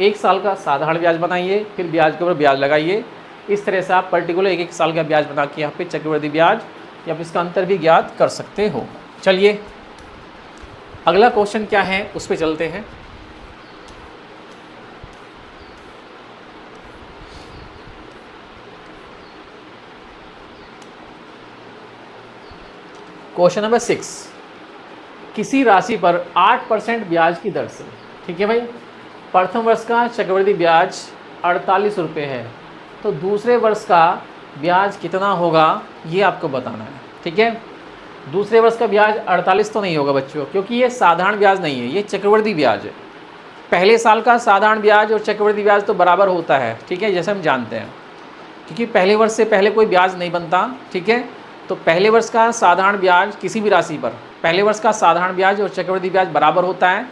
1 साल का साधारण ब्याज बनाइए, फिर ब्याज के ऊपर ब्याज लगाइए। इस तरह से आप पर्टिकुलर 1 साल का ब्याज बना के यहाँ पे चक्रवृद्धि ब्याज या फिर इसका अंतर भी ज्ञात कर सकते हो। चलिए अगला क्वेश्चन क्या है उस पर चलते हैं। क्वेश्चन नंबर 6, किसी राशि पर 8% ब्याज की दर से, ठीक है भाई, प्रथम वर्ष का चक्रवृद्धि ब्याज 48 रुपये है, तो दूसरे वर्ष का ब्याज कितना होगा ये आपको बताना है। ठीक है, दूसरे वर्ष का ब्याज 48 तो नहीं होगा बच्चों, क्योंकि ये साधारण ब्याज नहीं है, ये चक्रवृद्धि ब्याज है। पहले साल का साधारण ब्याज और चक्रवृद्धि ब्याज तो बराबर होता है। ठीक है, जैसे हम जानते हैं, क्योंकि पहले वर्ष से पहले कोई ब्याज नहीं बनता। ठीक है, तो पहले वर्ष का साधारण ब्याज किसी भी राशि पर पहले वर्ष का साधारण ब्याज और चक्रवृद्धि ब्याज बराबर होता है।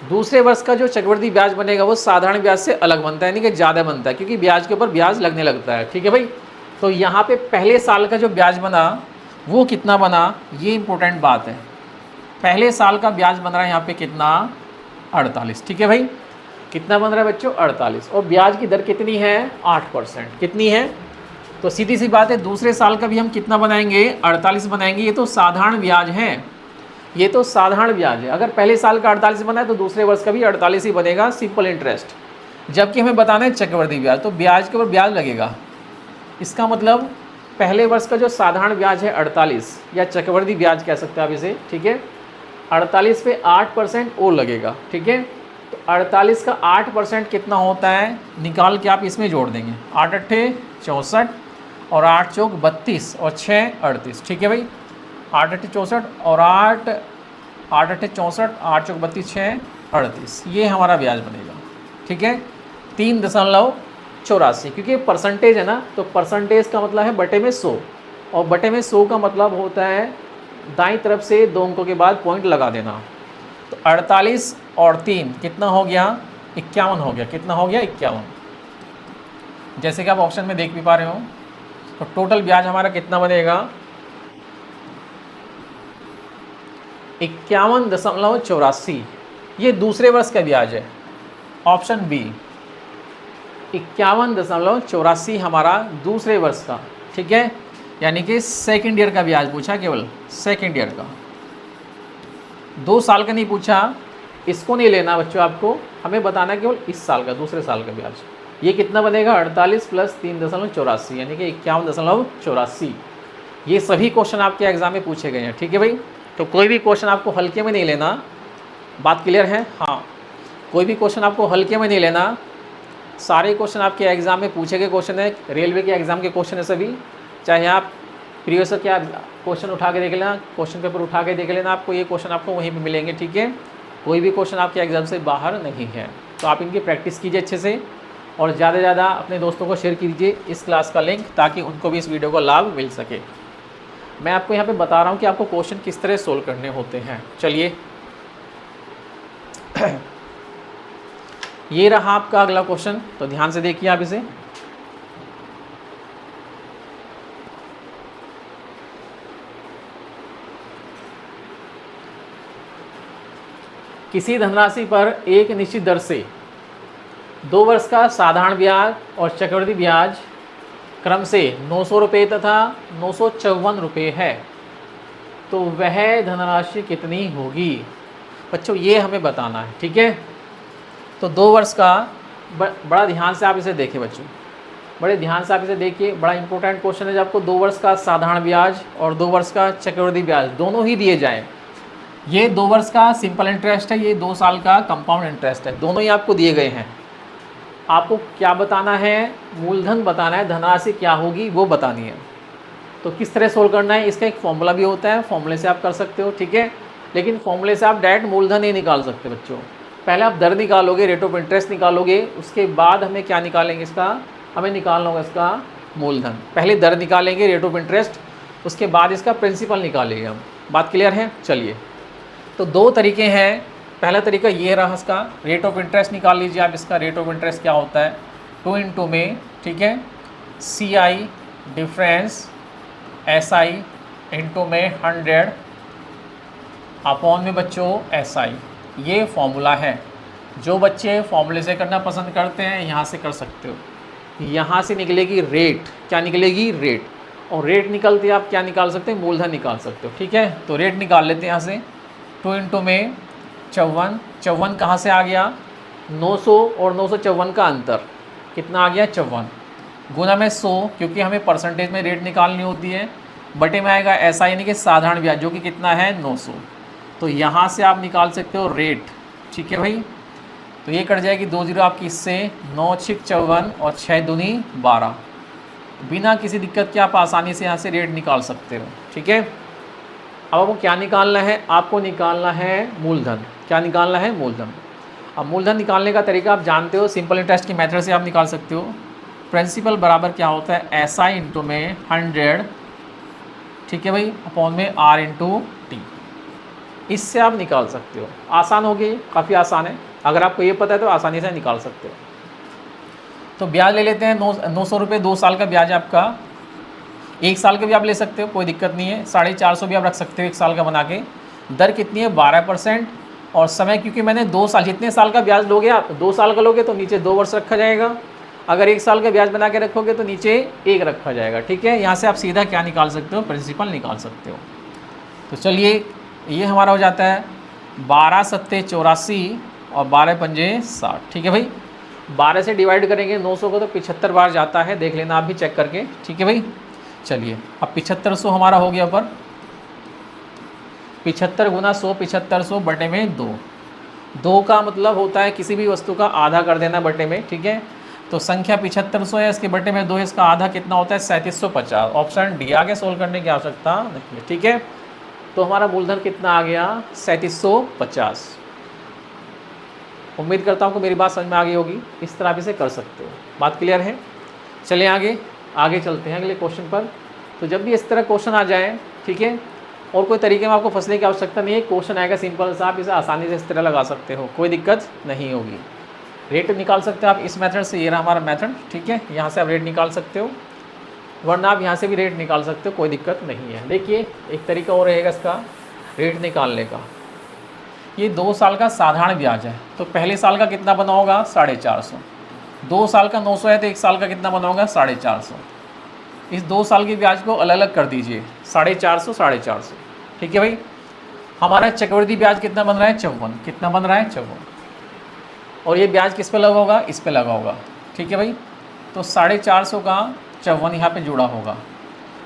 दूसरे वर्ष का जो चक्रवृद्धि ब्याज बनेगा वो साधारण ब्याज से अलग बनता है, यानी कि ज़्यादा बनता है, क्योंकि ब्याज के ऊपर ब्याज लगने लगता है। ठीक है भाई, तो यहाँ पे पहले साल का जो ब्याज बना वो कितना बना, ये इंपॉर्टेंट बात है। पहले साल का ब्याज बन रहा है यहाँ पे कितना, 48। ठीक है भाई, कितना बन रहा है बच्चों, 48, और ब्याज की दर कितनी है, 8%। कितनी है, तो सीधी सी बात है, दूसरे साल का भी हम कितना बनाएंगे, 48 बनाएंगे। ये तो साधारण ब्याज है, ये तो साधारण ब्याज है। अगर पहले साल का 48 बना है तो दूसरे वर्ष का भी 48 ही बनेगा, सिंपल इंटरेस्ट। जबकि हमें बताना है चक्रवृद्धि ब्याज, तो ब्याज के ऊपर ब्याज लगेगा। इसका मतलब पहले वर्ष का जो साधारण ब्याज है 48, या चक्रवृद्धि ब्याज कह सकते हैं आप इसे। ठीक है, 48 पे 8% और लगेगा। ठीक है, तो 48 का 8% कितना होता है, निकाल के आप इसमें जोड़ देंगे। 8 अट्ठे 64, और 8 चौक 32, और 6 38। ठीक है भाई, 8 अट्ठे 64, और 8 अट्ठे 64, 8 चौक 32, 6 38, ये हमारा ब्याज बनेगा। ठीक है, 3.84, क्योंकि परसेंटेज है ना, तो परसेंटेज का मतलब है बटे में 100, और बटे में 100 का मतलब होता है दाईं तरफ से 2 अंकों के बाद पॉइंट लगा देना। तो 48 और 3 कितना हो गया, 51 हो गया। कितना हो गया, 51। जैसे कि आप ऑप्शन में देख भी पा रहे हो, तो टोटल ब्याज हमारा कितना बनेगा, 51.84। ये दूसरे वर्ष का ब्याज है, ऑप्शन बी, 51.84 हमारा दूसरे वर्ष का। ठीक है, यानी कि सेकेंड ईयर का ब्याज पूछा, केवल सेकेंड ईयर का, 2 साल का नहीं पूछा। इसको नहीं लेना बच्चों, आपको हमें बताना केवल इस साल का, दूसरे साल का ब्याज। ये कितना बनेगा, 48 + 3.84, यानी कि 51.84। ये सभी क्वेश्चन आपके एग्जाम में पूछे गए हैं। ठीक है भाई, तो कोई भी क्वेश्चन आपको हल्के में नहीं लेना, बात क्लियर है। हाँ, कोई भी क्वेश्चन आपको हल्के में नहीं लेना, सारे क्वेश्चन आपके एग्जाम में पूछे गए क्वेश्चन है, रेलवे के एग्ज़ाम के क्वेश्चन है सभी। चाहे आप प्रीवियस क्या क्वेश्चन उठा के देख लेना, क्वेश्चन पेपर उठा के देख लेना, आपको ये क्वेश्चन आपको वहीं पे मिलेंगे, ठीक है। कोई भी क्वेश्चन आपके एग्जाम से बाहर नहीं है। तो आप इनकी प्रैक्टिस कीजिए अच्छे से और ज़्यादा से ज़्यादा अपने दोस्तों को शेयर कीजिए इस क्लास का लिंक, ताकि उनको भी इस वीडियो को लाभ मिल सके। मैं आपको यहाँ पे बता रहा हूँ कि आपको क्वेश्चन किस तरह सोल्व करने होते हैं। चलिए ये रहा आपका अगला क्वेश्चन, तो ध्यान से देखिए आप इसे। किसी धनराशि पर एक निश्चित दर से 2 वर्ष का साधारण ब्याज और चक्रवृद्धि ब्याज क्रम से 900 रुपये तथा 954 रुपये है, तो वह धनराशि कितनी होगी? बच्चों ये हमें बताना है, ठीक है। तो 2 वर्ष का बड़ा ध्यान से आप इसे देखिए बच्चों, बड़े ध्यान से आप इसे देखिए। बड़ा इंपॉर्टेंट क्वेश्चन है जब आपको 2 वर्ष का साधारण ब्याज और 2 वर्ष का चक्रवृद्धि ब्याज दोनों ही दिए जाएँ। ये 2 वर्ष का सिंपल इंटरेस्ट है, ये 2 साल का कंपाउंड इंटरेस्ट है, दोनों ही आपको दिए गए हैं। आपको क्या बताना है? मूलधन बताना है, धनराशि क्या होगी वो बतानी है। तो किस तरह सोल्व करना है, इसका एक फॉर्मूला भी होता है, फॉर्मूले से आप कर सकते हो, ठीक है। लेकिन फॉर्मूले से आप डायरेक्ट मूलधन नहीं निकाल सकते बच्चों। पहले आप दर निकालोगे, रेट ऑफ इंटरेस्ट निकालोगे, उसके बाद हमें क्या निकालेंगे, इसका हमें निकालना होगा इसका मूलधन। पहले दर निकालेंगे, रेट ऑफ इंटरेस्ट, उसके बाद इसका प्रिंसिपल निकालेंगे हम। बात क्लियर है? चलिए, तो 2 तरीके हैं। पहला तरीका ये रहा, इसका रेट ऑफ इंटरेस्ट निकाल लीजिए आप। इसका रेट ऑफ इंटरेस्ट क्या होता है? 2 × में, ठीक है, CI डिफरेंस SI इंटू में 100 अपॉन में बच्चों SI। ये फॉर्मूला है। जो बच्चे फॉर्मूले से करना पसंद करते हैं यहाँ से कर सकते हो। यहाँ से निकलेगी रेट, क्या निकलेगी? रेट। और रेट निकलती है, आप क्या निकाल सकते हैं? मूलधन निकाल सकते हो, ठीक है। तो रेट निकाल लेते हैं यहाँ से। 2 × में 54, 54 कहाँ से आ गया? 900 और 954 का अंतर कितना आ गया? 54 गुना में 100, क्योंकि हमें परसेंटेज में रेट निकालनी होती है। बटे में आएगा ऐसा, यानी कि साधारण ब्याज, जो कि कितना है? 900। तो यहाँ से आप निकाल सकते हो रेट, ठीक है भाई। तो ये कट जाएगी 2 0 आपकी इससे, 9 6 54 और 6 दूनी 12। बिना किसी दिक्कत के आप आसानी से यहाँ से रेट निकाल सकते हो, ठीक है। अब आपको क्या निकालना है? आपको निकालना है मूलधन। क्या निकालना है? मूलधन। अब मूलधन निकालने का तरीका आप जानते हो, सिंपल इंटरेस्ट की मेथड से आप निकाल सकते हो। प्रिंसिपल बराबर क्या होता है? SI इंटू में 100, ठीक है भाई, अपॉन में R इंटू T। इससे आप निकाल सकते हो। आसान होगी, काफ़ी आसान है। अगर आपको ये पता है तो आसानी से निकाल सकते हो। तो ब्याज ले लेते हैं 900 रुपये। 2 साल का ब्याज आपका, 1 साल का भी आप ले सकते हो, कोई दिक्कत नहीं है। 450 भी आप रख सकते हो 1 साल का बना के। दर कितनी है? 12%। और समय, क्योंकि मैंने 2 साल, जितने साल का ब्याज लोगे आप, 2 साल का लोगे तो नीचे 2 वर्ष रखा जाएगा। अगर 1 साल का ब्याज बना के रखोगे तो नीचे 1 रखा जाएगा, ठीक है। यहाँ से आप सीधा क्या निकाल सकते हो? प्रिंसिपल निकाल सकते हो। तो चलिए, ये हमारा हो जाता है 12 7 84 और 12 पंजे 60, ठीक है भाई। 12 से डिवाइड करेंगे 900 को तो 75 बार जाता है, देख लेना आप भी चेक करके, ठीक है भाई। चलिए, अब 7500 हमारा हो गया ऊपर। 75 गुना 100, 7500 बटे में 2। 2 का मतलब होता है किसी भी वस्तु का आधा कर देना बटे में, ठीक है। तो संख्या 7500 है, इसके बटे में 2 है, इसका आधा कितना होता है? 3750। Option D. आगे सोल्व करने की आवश्यकता नहीं है, ठीक है। तो हमारा मूलधन कितना आ गया? 3750। उम्मीद करता हूँ कि मेरी बात समझ में आ गई होगी। इस तरह आप इसे कर सकते हो। बात क्लियर है? चलिए आगे चलते हैं अगले क्वेश्चन पर। तो जब भी इस तरह क्वेश्चन आ जाए, ठीक है, और कोई तरीके में आपको फंसने की आवश्यकता नहीं है। क्वेश्चन आएगा सिंपल सा, आप इसे आसानी से इस तरह लगा सकते हो, कोई दिक्कत नहीं होगी। रेट निकाल सकते हो आप इस मेथड से, ये रहा हमारा मेथड, ठीक है। यहाँ से आप रेट निकाल सकते हो, वरना आप यहाँ से भी रेट निकाल सकते हो, कोई दिक्कत नहीं है। देखिए, एक तरीका और रहेगा इसका रेट निकालने का। ये 2 साल का साधारण ब्याज है, तो पहले साल का कितना बना होगा? 450। 2 साल का 900 है, तो 1 साल का कितना बना होगा? 450। इस 2 साल के ब्याज को अलग अलग कर दीजिए, 450 450, ठीक है भाई। हमारा चक्रवृद्धि ब्याज कितना बन रहा है? 54। कितना बन रहा है? 54। और ये ब्याज किस पे लगा होगा? इस पे लगा होगा, ठीक है भाई। तो 450 का 54 यहाँ पे जुड़ा होगा।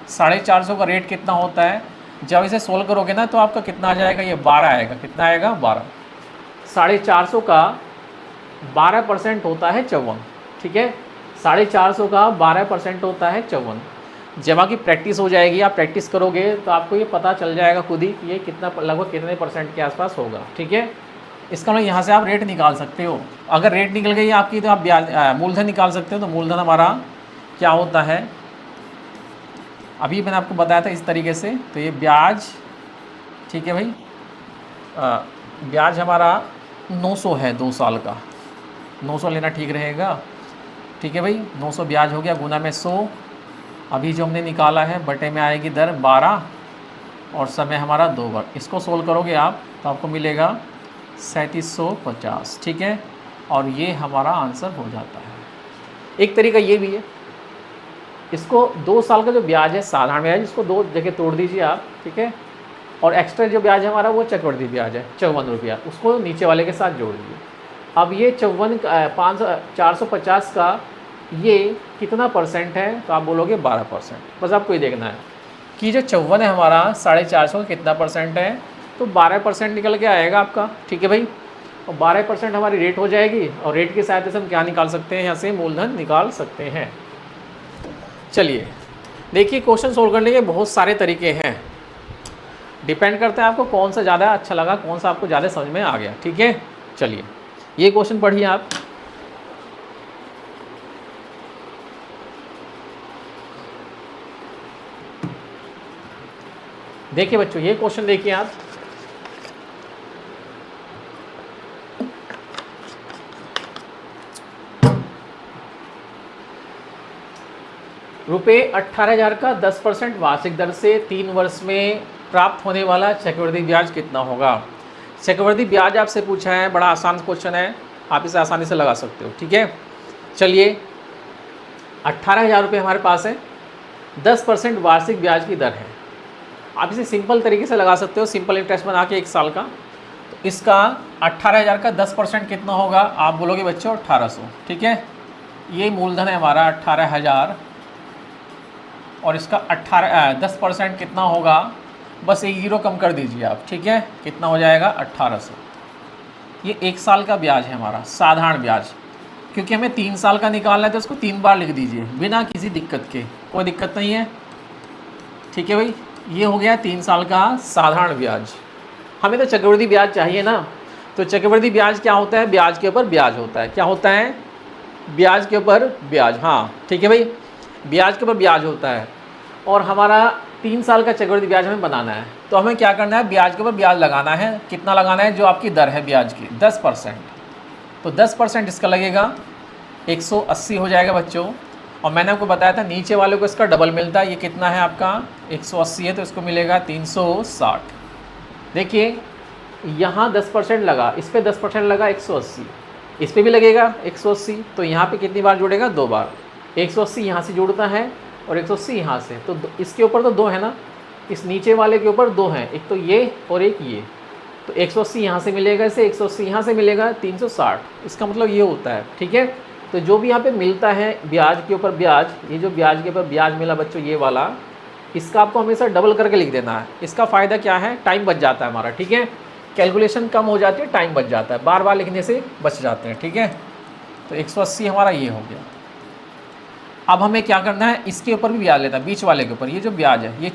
450 का रेट कितना होता है? जब इसे सोल्व करोगे ना तो आपका कितना आ जाएगा? ये 12 आएगा। कितना आएगा? 12। 450 का 12% होता है 54, ठीक है। 450 का 12% होता है 54। जमा की प्रैक्टिस हो जाएगी, आप प्रैक्टिस करोगे तो आपको ये पता चल जाएगा खुद ही कि ये कितना लगभग कितने % के आसपास होगा। ठीक है, इसका मतलब यहाँ से आप रेट निकाल सकते हो। अगर रेट निकल गई आपकी तो आप ब्याज मूलधन निकाल सकते हो। तो मूलधन हमारा क्या होता है, अभी मैंने आपको बताया था इस तरीके से। तो ये ब्याज, ठीक है भाई, ब्याज हमारा 900 है 2 साल का, 900 लेना ठीक रहेगा। ठीक है भाई, 900 ब्याज हो गया, गुना में 100, अभी जो हमने निकाला है बटे में आएगी दर 12 और समय हमारा 2 बार। इसको सोल्व करोगे आप तो आपको मिलेगा 3750। ठीक है, और ये हमारा आंसर हो जाता है। एक तरीका ये भी है, इसको 2 साल का जो ब्याज है साधारण ब्याज, इसको 2 जगह तोड़ दीजिए आप। ठीक है, और एक्स्ट्रा जो ब्याज है हमारा वो चक्रवृद्धि ब्याज है 54 रुपया, उसको नीचे वाले के साथ जोड़ दीजिए। अब ये 450 का ये कितना % है, तो आप बोलोगे 12%। बस आपको ये देखना है कि जो 54 है हमारा 450 का कितना % है, तो 12% निकल के आएगा आपका। ठीक है भाई, और 12% हमारी रेट हो जाएगी, और रेट की सहायता से हम क्या निकाल सकते हैं, यहाँ से मूलधन निकाल सकते हैं। चलिए देखिए, क्वेश्चन सोल्व करने के बहुत सारे तरीके हैं, डिपेंड करता है आपको कौन सा ज़्यादा अच्छा लगा, कौन सा आपको ज़्यादा समझ में आ गया। ठीक है, चलिए ये क्वेश्चन पढ़िए आप। देखिए बच्चों, ये क्वेश्चन देखिए आप। रुपये 18,000 का 10% वार्षिक दर से 3 वर्ष में प्राप्त होने वाला चक्रवृद्धि ब्याज कितना होगा। चक्रवृद्धि ब्याज आपसे पूछा है, बड़ा आसान क्वेश्चन है, आप इसे आसानी से लगा सकते हो। ठीक है, चलिए 18,000 रुपये हमारे पास है, 10% वार्षिक ब्याज की दर है। आप इसे सिंपल तरीके से लगा सकते हो, सिंपल इंटरेस्ट बना के 1 साल का। तो इसका 18,000 का 10% कितना होगा, आप बोलोगे बच्चों 1800। ठीक है, ये मूलधन है हमारा 18,000, और इसका 10% कितना होगा, बस एक 0 कम कर दीजिए आप। ठीक है, कितना हो जाएगा 1800। ये 1 साल का ब्याज है हमारा, साधारण ब्याज, क्योंकि हमें 3 साल का निकालना है तो इसको 3 बार लिख दीजिए बिना किसी दिक्कत के, कोई दिक्कत नहीं है। ठीक है भाई, ये हो गया 3 साल का साधारण ब्याज। हमें तो चक्रवृद्धि ब्याज चाहिए ना, तो चक्रवृद्धि ब्याज क्या होता है, ब्याज के ऊपर ब्याज होता है। क्या होता है, ब्याज के ऊपर ब्याज। हाँ ठीक है भाई, ब्याज के ऊपर ब्याज होता है, और हमारा 3 साल का चक्रवृद्धि ब्याज हमें बनाना है। तो हमें क्या करना है, ब्याज के ऊपर ब्याज लगाना है। कितना लगाना है, जो आपकी दर है ब्याज की 10%, तो 10% इसका लगेगा, 180 हो जाएगा बच्चों। और मैंने आपको बताया था नीचे वाले को इसका डबल मिलता है। ये कितना है आपका 180 है, तो इसको मिलेगा 360। देखिए यहाँ 10% लगा, इस पर 10% लगा 180, इस पर भी लगेगा 180, तो यहाँ पे कितनी बार जुड़ेगा, 2 बार। 180 यहाँ से जुड़ता है और 180 यहाँ से, तो इसके ऊपर तो 2 है ना, इस नीचे वाले के ऊपर 2 हैं, एक तो ये और एक ये। तो 180 यहाँ से मिलेगा, इसे 180 यहाँ से मिलेगा, 360। इसका मतलब ये होता है। ठीक है, तो जो भी यहाँ पे मिलता है ब्याज के ऊपर ब्याज, ये जो ब्याज के ऊपर ब्याज मिला बच्चों ये वाला, इसका आपको हमेशा डबल करके लिख देना है। इसका फ़ायदा क्या है, टाइम बच जाता है हमारा। ठीक है, कैलकुलेशन कम हो जाती है, टाइम बच जाता है, बार बार लिखने से बच जाते हैं। ठीक है, तो 180 हमारा ये हो गया। अब हमें क्या करना है, इसके ऊपर भी ब्याज लेना है, बीच वाले के ऊपर। ये जो ब्याज है, ये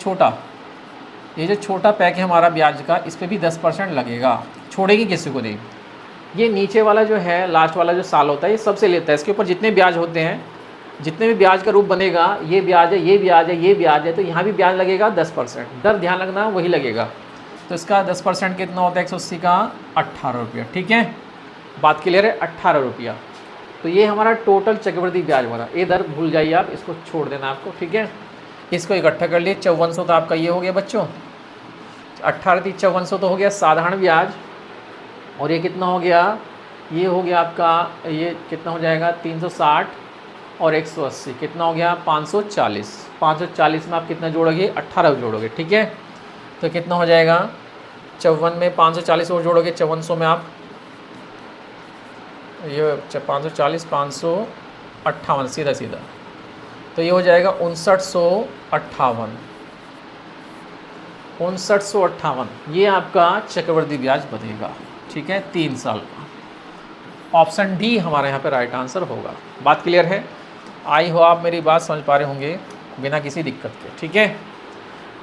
जो छोटा पैक है हमारा ब्याज का, इस पर भी 10% लगेगा, छोड़ेगी किसी को नहीं। ये नीचे वाला जो है, लास्ट वाला जो साल होता है, ये सबसे लेता है। इसके ऊपर जितने ब्याज होते हैं, जितने भी ब्याज का रूप बनेगा, ये ब्याज है, ये ब्याज है, ये ब्याज है, तो यहाँ भी ब्याज लगेगा 10%। दर ध्यान रखना वही लगेगा। तो इसका 10% कितना होता है 180 का, 18 रुपया। ठीक है, बात क्लियर है, 18 रुपया। तो ये हमारा टोटल चक्रवृद्धि ब्याज बना। ये दर भूल जाइए आप, इसको छोड़ देना आपको। ठीक है, इसको इकट्ठा कर लिए, 5400 तो आपका ये हो गया बच्चों, 18 × 5400 तो हो गया साधारण ब्याज। और ये कितना हो गया, ये हो गया आपका, ये कितना हो जाएगा 360 और 180 कितना हो गया 540। 540 में आप कितना जोड़ोगे, 18 जोड़ोगे। ठीक है, तो कितना हो जाएगा 54 में 540 और जोड़ोगे, 5400 में आप ये 540 558 सीधा सीधा, तो ये हो जाएगा 5958। 5958 ये आपका चक्रवृद्धि ब्याज बनेगा। ठीक है, 3 साल का। ऑप्शन डी हमारे यहाँ पे राइट आंसर होगा। बात क्लियर है, आई हो आप मेरी बात समझ पा रहे होंगे। बिना किसी दिक्कत के, ठीक है।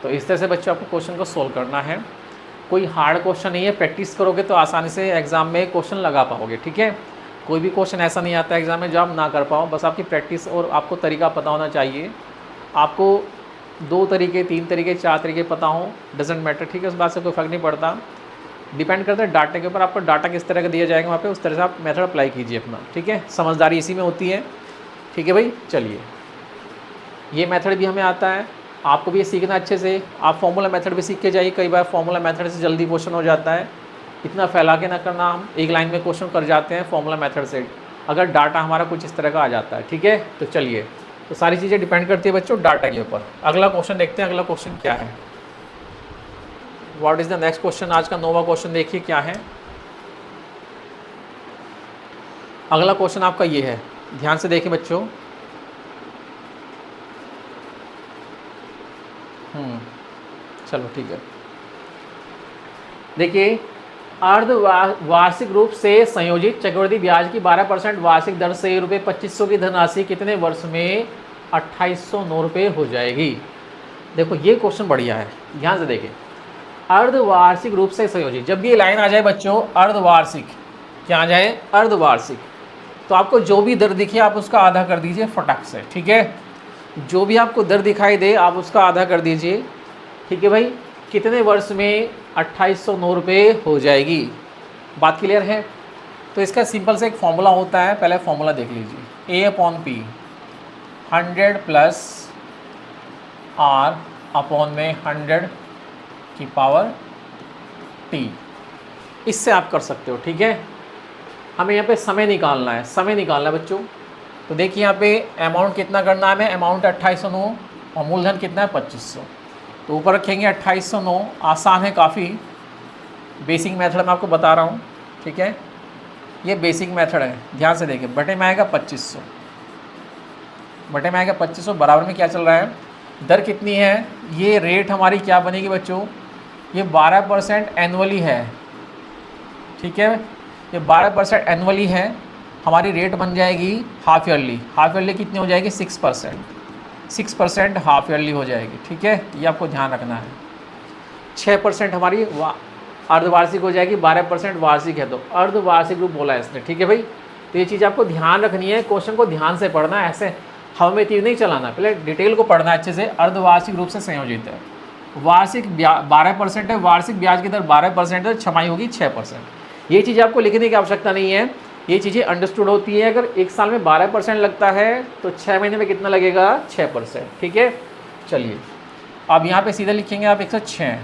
तो इस तरह से बच्चों आपको क्वेश्चन को सोल्व करना है। कोई हार्ड क्वेश्चन नहीं है, प्रैक्टिस करोगे तो आसानी से एग्ज़ाम में क्वेश्चन लगा पाओगे, ठीक है। कोई भी क्वेश्चन ऐसा नहीं आता एग्ज़ाम में जो आप ना कर पाओ, बस आपकी प्रैक्टिस और आपको तरीका पता होना चाहिए। आपको 2 तरीके, 3 तरीके, 4 तरीके पता हो, डजेंट मैटर, ठीक है। उस बात से कोई फ़र्क नहीं पड़ता, डिपेंड करता है डाटा के ऊपर। आपको डाटा किस तरह का दिया जाएगा वहाँ पे, उस तरह से आप मेथड अप्लाई कीजिए अपना, ठीक है। समझदारी इसी में होती है, ठीक है भाई। चलिए, ये मेथड भी हमें आता है, आपको भी ये सीखना अच्छे से। आप फॉर्मूला मेथड भी सीख के जाइए, कई बार फॉर्मूला मेथड से जल्दी क्वेश्चन हो जाता है। इतना फैला के ना करना, हम एक लाइन में क्वेश्चन कर जाते हैं फॉर्मूला मेथड से, अगर डाटा हमारा कुछ इस तरह का आ जाता है, ठीक है। तो चलिए, तो सारी चीज़ें डिपेंड करती है बच्चों डाटा के ऊपर। अगला क्वेश्चन देखते हैं, अगला क्वेश्चन क्या है। What is the next question, आज का नोवा क्वेश्चन देखिए क्या है। अगला क्वेश्चन आपका ये है, ध्यान से देखिए बच्चों। चलो ठीक है, देखिए, अर्धवार्षिक रूप से संयोजित चक्रवृद्धि ब्याज की 12% वार्षिक दर से रुपये 2500 की धनराशि कितने वर्ष में 2809 रुपये हो जाएगी। देखो ये क्वेश्चन बढ़िया है, ध्यान से देखिए। अर्धवार्षिक रूप से संयोजित, जब ये लाइन आ जाए बच्चों अर्धवार्षिक, क्या आ जाए अर्धवार्षिक, तो आपको जो भी दर दिखे आप उसका आधा कर दीजिए फटाक से, ठीक है। जो भी आपको दर दिखाई दे आप उसका आधा कर दीजिए, ठीक है भाई। कितने वर्ष में 2809 रुपये हो जाएगी, बात क्लियर है। तो इसका सिंपल से एक फॉर्मूला होता है, पहले फॉर्मूला देख लीजिए। A/P 100 प्लस R अपॉन में 100 की पावर T, इससे आप कर सकते हो, ठीक है। हमें यहाँ पे समय निकालना है, समय निकालना है बच्चों। तो देखिए यहाँ पे अमाउंट कितना करना है हमें, अमाउंट 2809 और मूलधन कितना है 2500। तो ऊपर रखेंगे 2809, आसान है काफ़ी, बेसिक मेथड मैं आपको बता रहा हूँ, ठीक है। ये बेसिक मेथड है, ध्यान से देखिए। बटे में आएगा 2500, बटे में आएगा 2500, बराबर में क्या चल रहा है, दर कितनी है, ये रेट हमारी क्या बनेगी बच्चों, ये 12% एनुअली है, ठीक है। ये 12% एनुअली है, हमारी रेट बन जाएगी हाफ ईयरली। हाफ ईयरली कितनी हो जाएगी 6% हाफ ईयरली हो जाएगी, ठीक है। ये आपको ध्यान रखना है। 6% हमारी अर्धवार्षिक हो जाएगी, 12% वार्षिक है, तो अर्धवार्षिक रूप बोला है इसने, ठीक है भाई। तो ये चीज़ आपको ध्यान रखनी है, क्वेश्चन को ध्यान से पढ़ना है, ऐसे हवा में तीर नहीं चलाना, पहले डिटेल को पढ़ना है अच्छे से। अर्धवार्षिक रूप से संयोजित है, वार्षिक 12% है, वार्षिक ब्याज की दर 12% है, छमाही होगी 6%। ये चीज़ आपको लिखने की आवश्यकता नहीं है, ये चीज़ें अंडरस्टूड होती है। अगर एक साल में 12% लगता है तो 6 महीने में कितना लगेगा 6%, ठीक है। चलिए अब यहाँ पे सीधा लिखेंगे आप 106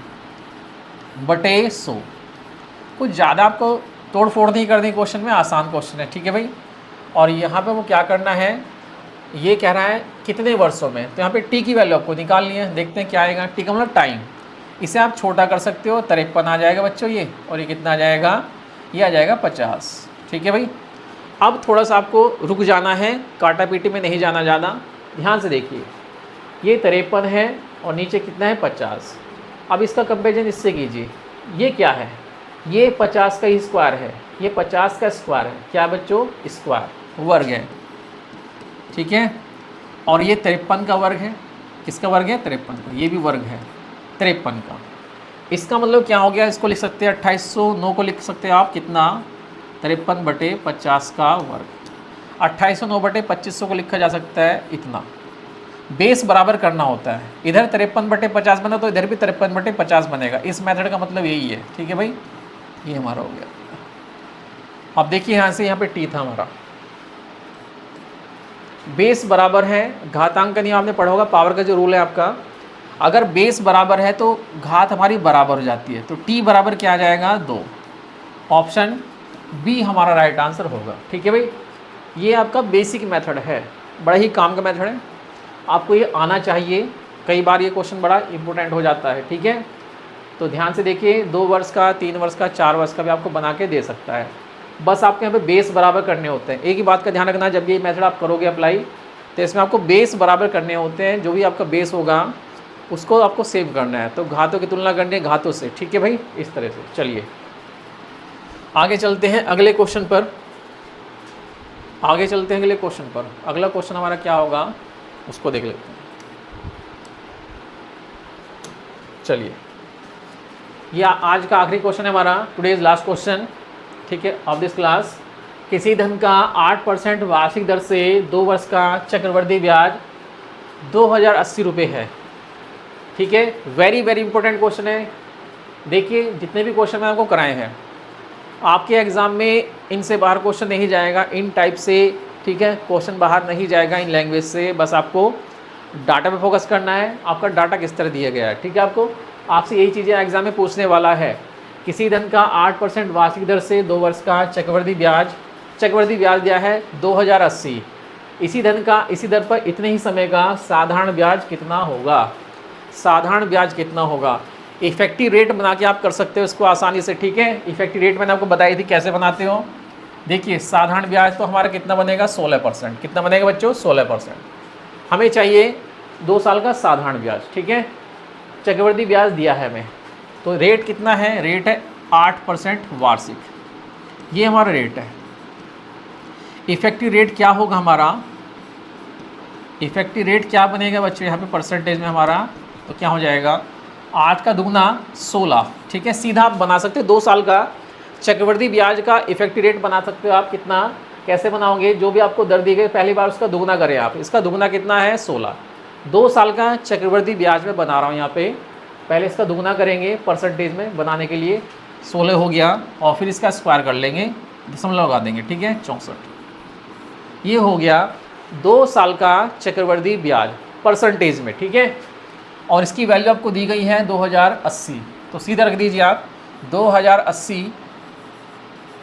बटे 100। कुछ ज़्यादा आपको तोड़ फोड़ नहीं करनी क्वेश्चन में, आसान क्वेश्चन है, ठीक है भाई। और यहाँ पे वो क्या करना है, ये कह रहा है कितने वर्षों में, तो यहाँ पे टी की वैल्यू आपको निकालनी है। देखते हैं क्या आएगा, टी का मतलब टाइम, इसे आप छोटा कर सकते हो, 53 आ जाएगा बच्चों ये, और ये कितना आ जाएगा, ये आ जाएगा 50, ठीक है भाई। अब थोड़ा सा आपको रुक जाना है, काटा पीटी में नहीं जाना ज़्यादा, ध्यान से देखिए। ये 53 है और नीचे कितना है 50। अब इसका कंपेरिजन इससे कीजिए, ये क्या है, ये 50 का ही स्क्वायर है, ये 50 का स्क्वायर है, क्या बच्चों स्क्वायर, वर्ग है, ठीक है। और ये 53 का वर्ग है, किसका वर्ग है 53 का, ये भी वर्ग है 53 का। इसका मतलब क्या हो गया, इसको लिख सकते हैं 2809 को लिख सकते हैं आप कितना 53 बटे 50 का वर्ग। 2809 बटे 2500 को लिखा जा सकता है इतना। बेस बराबर करना होता है, इधर 53 बटे 50 बना तो इधर भी 53 बटे 50 बनेगा। इस मेथड का मतलब यही है, ठीक है भाई। ये हमारा हो गया। अब देखिए यहाँ से यहाँ पे टी था हमारा, बेस बराबर है, घातांक नहीं आपने पढ़ा होगा, पावर का जो रूल है आपका, अगर बेस बराबर है तो घात हमारी बराबर हो जाती है, तो टी बराबर क्या आ जाएगा 2। ऑप्शन बी हमारा राइट आंसर होगा, ठीक है भाई। ये आपका बेसिक मेथड है, बड़ा ही काम का मेथड है, आपको ये आना चाहिए। कई बार ये क्वेश्चन बड़ा इंपॉर्टेंट हो जाता है, ठीक है। तो ध्यान से देखिए, 2 वर्ष का, 3 वर्ष का, 4 वर्ष का भी आपको बना के दे सकता है। बस आपके यहाँ पे बेस बराबर करने होते हैं। एक ही बात का ध्यान रखना, जब ये मेथड आप करोगे अप्लाई, तो इसमें आपको बेस बराबर करने होते हैं। जो भी आपका बेस होगा उसको आपको सेव करना है, तो घातों की तुलना करनी है घातों से, ठीक है भाई, इस तरह से। चलिए आगे चलते हैं अगले क्वेश्चन पर, अगले क्वेश्चन पर। अगला क्वेश्चन हमारा क्या होगा उसको देख लेते हैं। चलिए, ये आज का आखिरी क्वेश्चन है हमारा, टुडेज लास्ट क्वेश्चन, ठीक है, ऑफ दिस क्लास। किसी धन का 8% वार्षिक दर से 2 वर्ष का चक्रवृद्धि ब्याज 2080 रुपये है, ठीक है। वेरी वेरी इंपॉर्टेंट क्वेश्चन है। देखिए जितने भी क्वेश्चन मैं आपको कराए हैं, आपके एग्ज़ाम में इनसे बाहर क्वेश्चन नहीं जाएगा, इन टाइप से, ठीक है, क्वेश्चन बाहर नहीं जाएगा इन लैंग्वेज से। बस आपको डाटा पे फोकस करना है, आपका डाटा किस तरह दिया गया है, ठीक है। आपसे यही चीज़ें एग्जाम में पूछने वाला है। किसी धन का 8% वार्षिक दर से 2 वर्ष का चक्रवृद्धि ब्याज दिया है 2080। इसी धन का इसी दर पर इतने ही समय का साधारण ब्याज कितना होगा। इफेक्टिव रेट बना के आप कर सकते हो इसको आसानी से, ठीक है। इफेक्टिव रेट मैंने आपको बताई थी कैसे बनाते हो। देखिए साधारण ब्याज तो हमारा कितना बनेगा 16%। कितना बनेगा बच्चों 16%। हमें चाहिए 2 साल का साधारण ब्याज, ठीक है। चक्रवृद्धि ब्याज दिया है हमें, तो रेट कितना है, रेट है 8% वार्षिक, ये हमारा रेट है। इफेक्टिव रेट क्या होगा हमारा, इफेक्टिव रेट क्या बनेगा बच्चों यहाँ पे परसेंटेज में हमारा, तो क्या हो जाएगा 8 का दुगना 16, ठीक है। सीधा आप बना सकते हो 2 साल का चक्रवृद्धि ब्याज का इफेक्टिव रेट बना सकते हो आप। कितना, कैसे बनाओगे, जो भी आपको दर दी गई पहली बार उसका दुगना करें आप। इसका दुगना कितना है 16। 2 साल का चक्रवृद्धि ब्याज में बना रहा हूँ यहाँ पे, पहले इसका दुगना करेंगे परसेंटेज में बनाने के लिए, 16 हो गया, और फिर इसका स्क्वायर कर लेंगे, दशमलव लगा देंगे, ठीक है, 64। ये हो गया 2 साल का चक्रवृद्धि ब्याज परसेंटेज में, ठीक है। और इसकी वैल्यू आपको दी गई है 2080, तो सीधा रख दीजिए आप 2080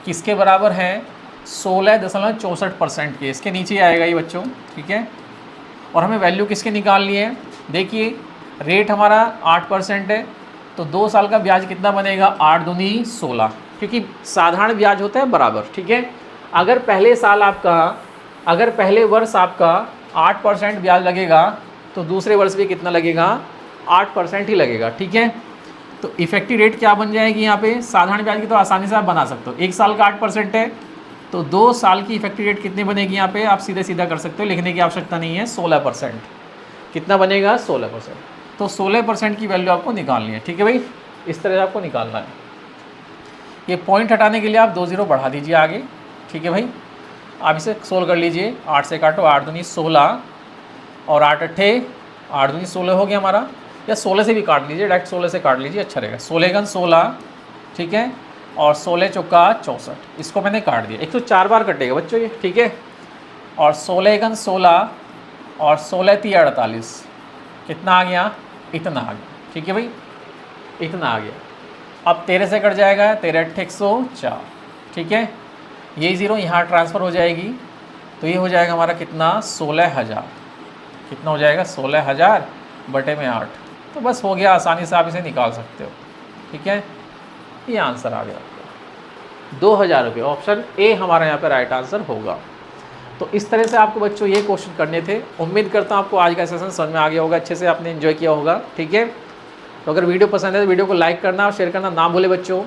किसके बराबर है 16.64% के, इसके नीचे आएगा ये बच्चों, ठीक है। और हमें वैल्यू किसके निकालनी है, देखिए रेट हमारा 8% है, तो 2 साल का ब्याज कितना बनेगा 8 दूनी 16, क्योंकि साधारण ब्याज होता है बराबर, ठीक है। अगर पहले वर्ष आपका 8% ब्याज लगेगा तो दूसरे वर्ष भी कितना लगेगा 8% ही लगेगा, ठीक है। तो इफेक्टिव रेट क्या बन जाएगी यहाँ पे, साधारण ब्याज की तो आसानी से आप बना सकते हो, 1 साल का 8% है, तो 2 साल की इफेक्टिव रेट कितनी बनेगी यहाँ पे, आप सीधा कर सकते हो, लिखने की आवश्यकता नहीं है, 16%। कितना बनेगा 16%। तो 16% की वैल्यू आपको निकालनी है, ठीक है भाई, इस तरह से आपको निकालना है। ये पॉइंट हटाने के लिए आप 2 0 बढ़ा दीजिए आगे, ठीक है भाई। आप इसे सोल्व कर लीजिए, 8 से काटो, 8 दूनी 16 और 8 अट्ठे 8 दूनी 16 हो गया हमारा, या 16 से भी काट लीजिए, डायरेक्ट 16 से काट लीजिए, अच्छा रहेगा। 16 गन 16, ठीक है, और 16 चौका 64, इसको मैंने काट दिया, 104 बार कटेगा बच्चों ये, ठीक है। और 16 गन 16 और 16 × 48, कितना आ गया, इतना आ गया, ठीक है भाई, इतना आ गया। अब 13 से कट जाएगा, 13 अट्ठे 104, ठीक है। ये 0 यहाँ ट्रांसफ़र हो जाएगी, तो ये हो जाएगा हमारा कितना 16,000, कितना हो जाएगा 16,000 बटे में 8, तो बस हो गया, आसानी से आप इसे निकाल सकते हो, ठीक है। ये आंसर आ गया 2000 रुपये, ऑप्शन ए हमारा यहाँ पर राइट आंसर होगा। तो इस तरह से आपको बच्चों ये क्वेश्चन करने थे। उम्मीद करता हूँ आपको आज का सेशन समझ में आ गया होगा, अच्छे से आपने एंजॉय किया होगा, ठीक है। तो अगर वीडियो पसंद है तो वीडियो को लाइक करना और शेयर करना ना भूले बच्चों,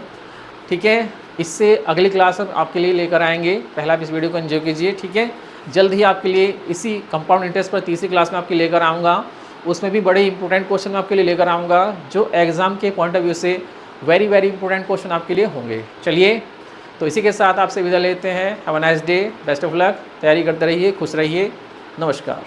ठीक है। इससे अगली क्लास हम आपके लिए लेकर आएंगे, पहला आप इस वीडियो को एंजॉय कीजिए, ठीक है। जल्द ही आपके लिए इसी कंपाउंड इंटरेस्ट पर तीसरी क्लास में आपके लेकर आऊँगा, उसमें भी बड़े इंपॉर्टेंट क्वेश्चन आपके लिए लेकर आऊँगा, जो एग्ज़ाम के पॉइंट ऑफ व्यू से वेरी वेरी इंपॉर्टेंट क्वेश्चन आपके लिए होंगे। चलिए, तो इसी के साथ आपसे विदा लेते हैं। Have a nice day, best of luck, तैयारी करते रहिए, खुश रहिए, नमस्कार।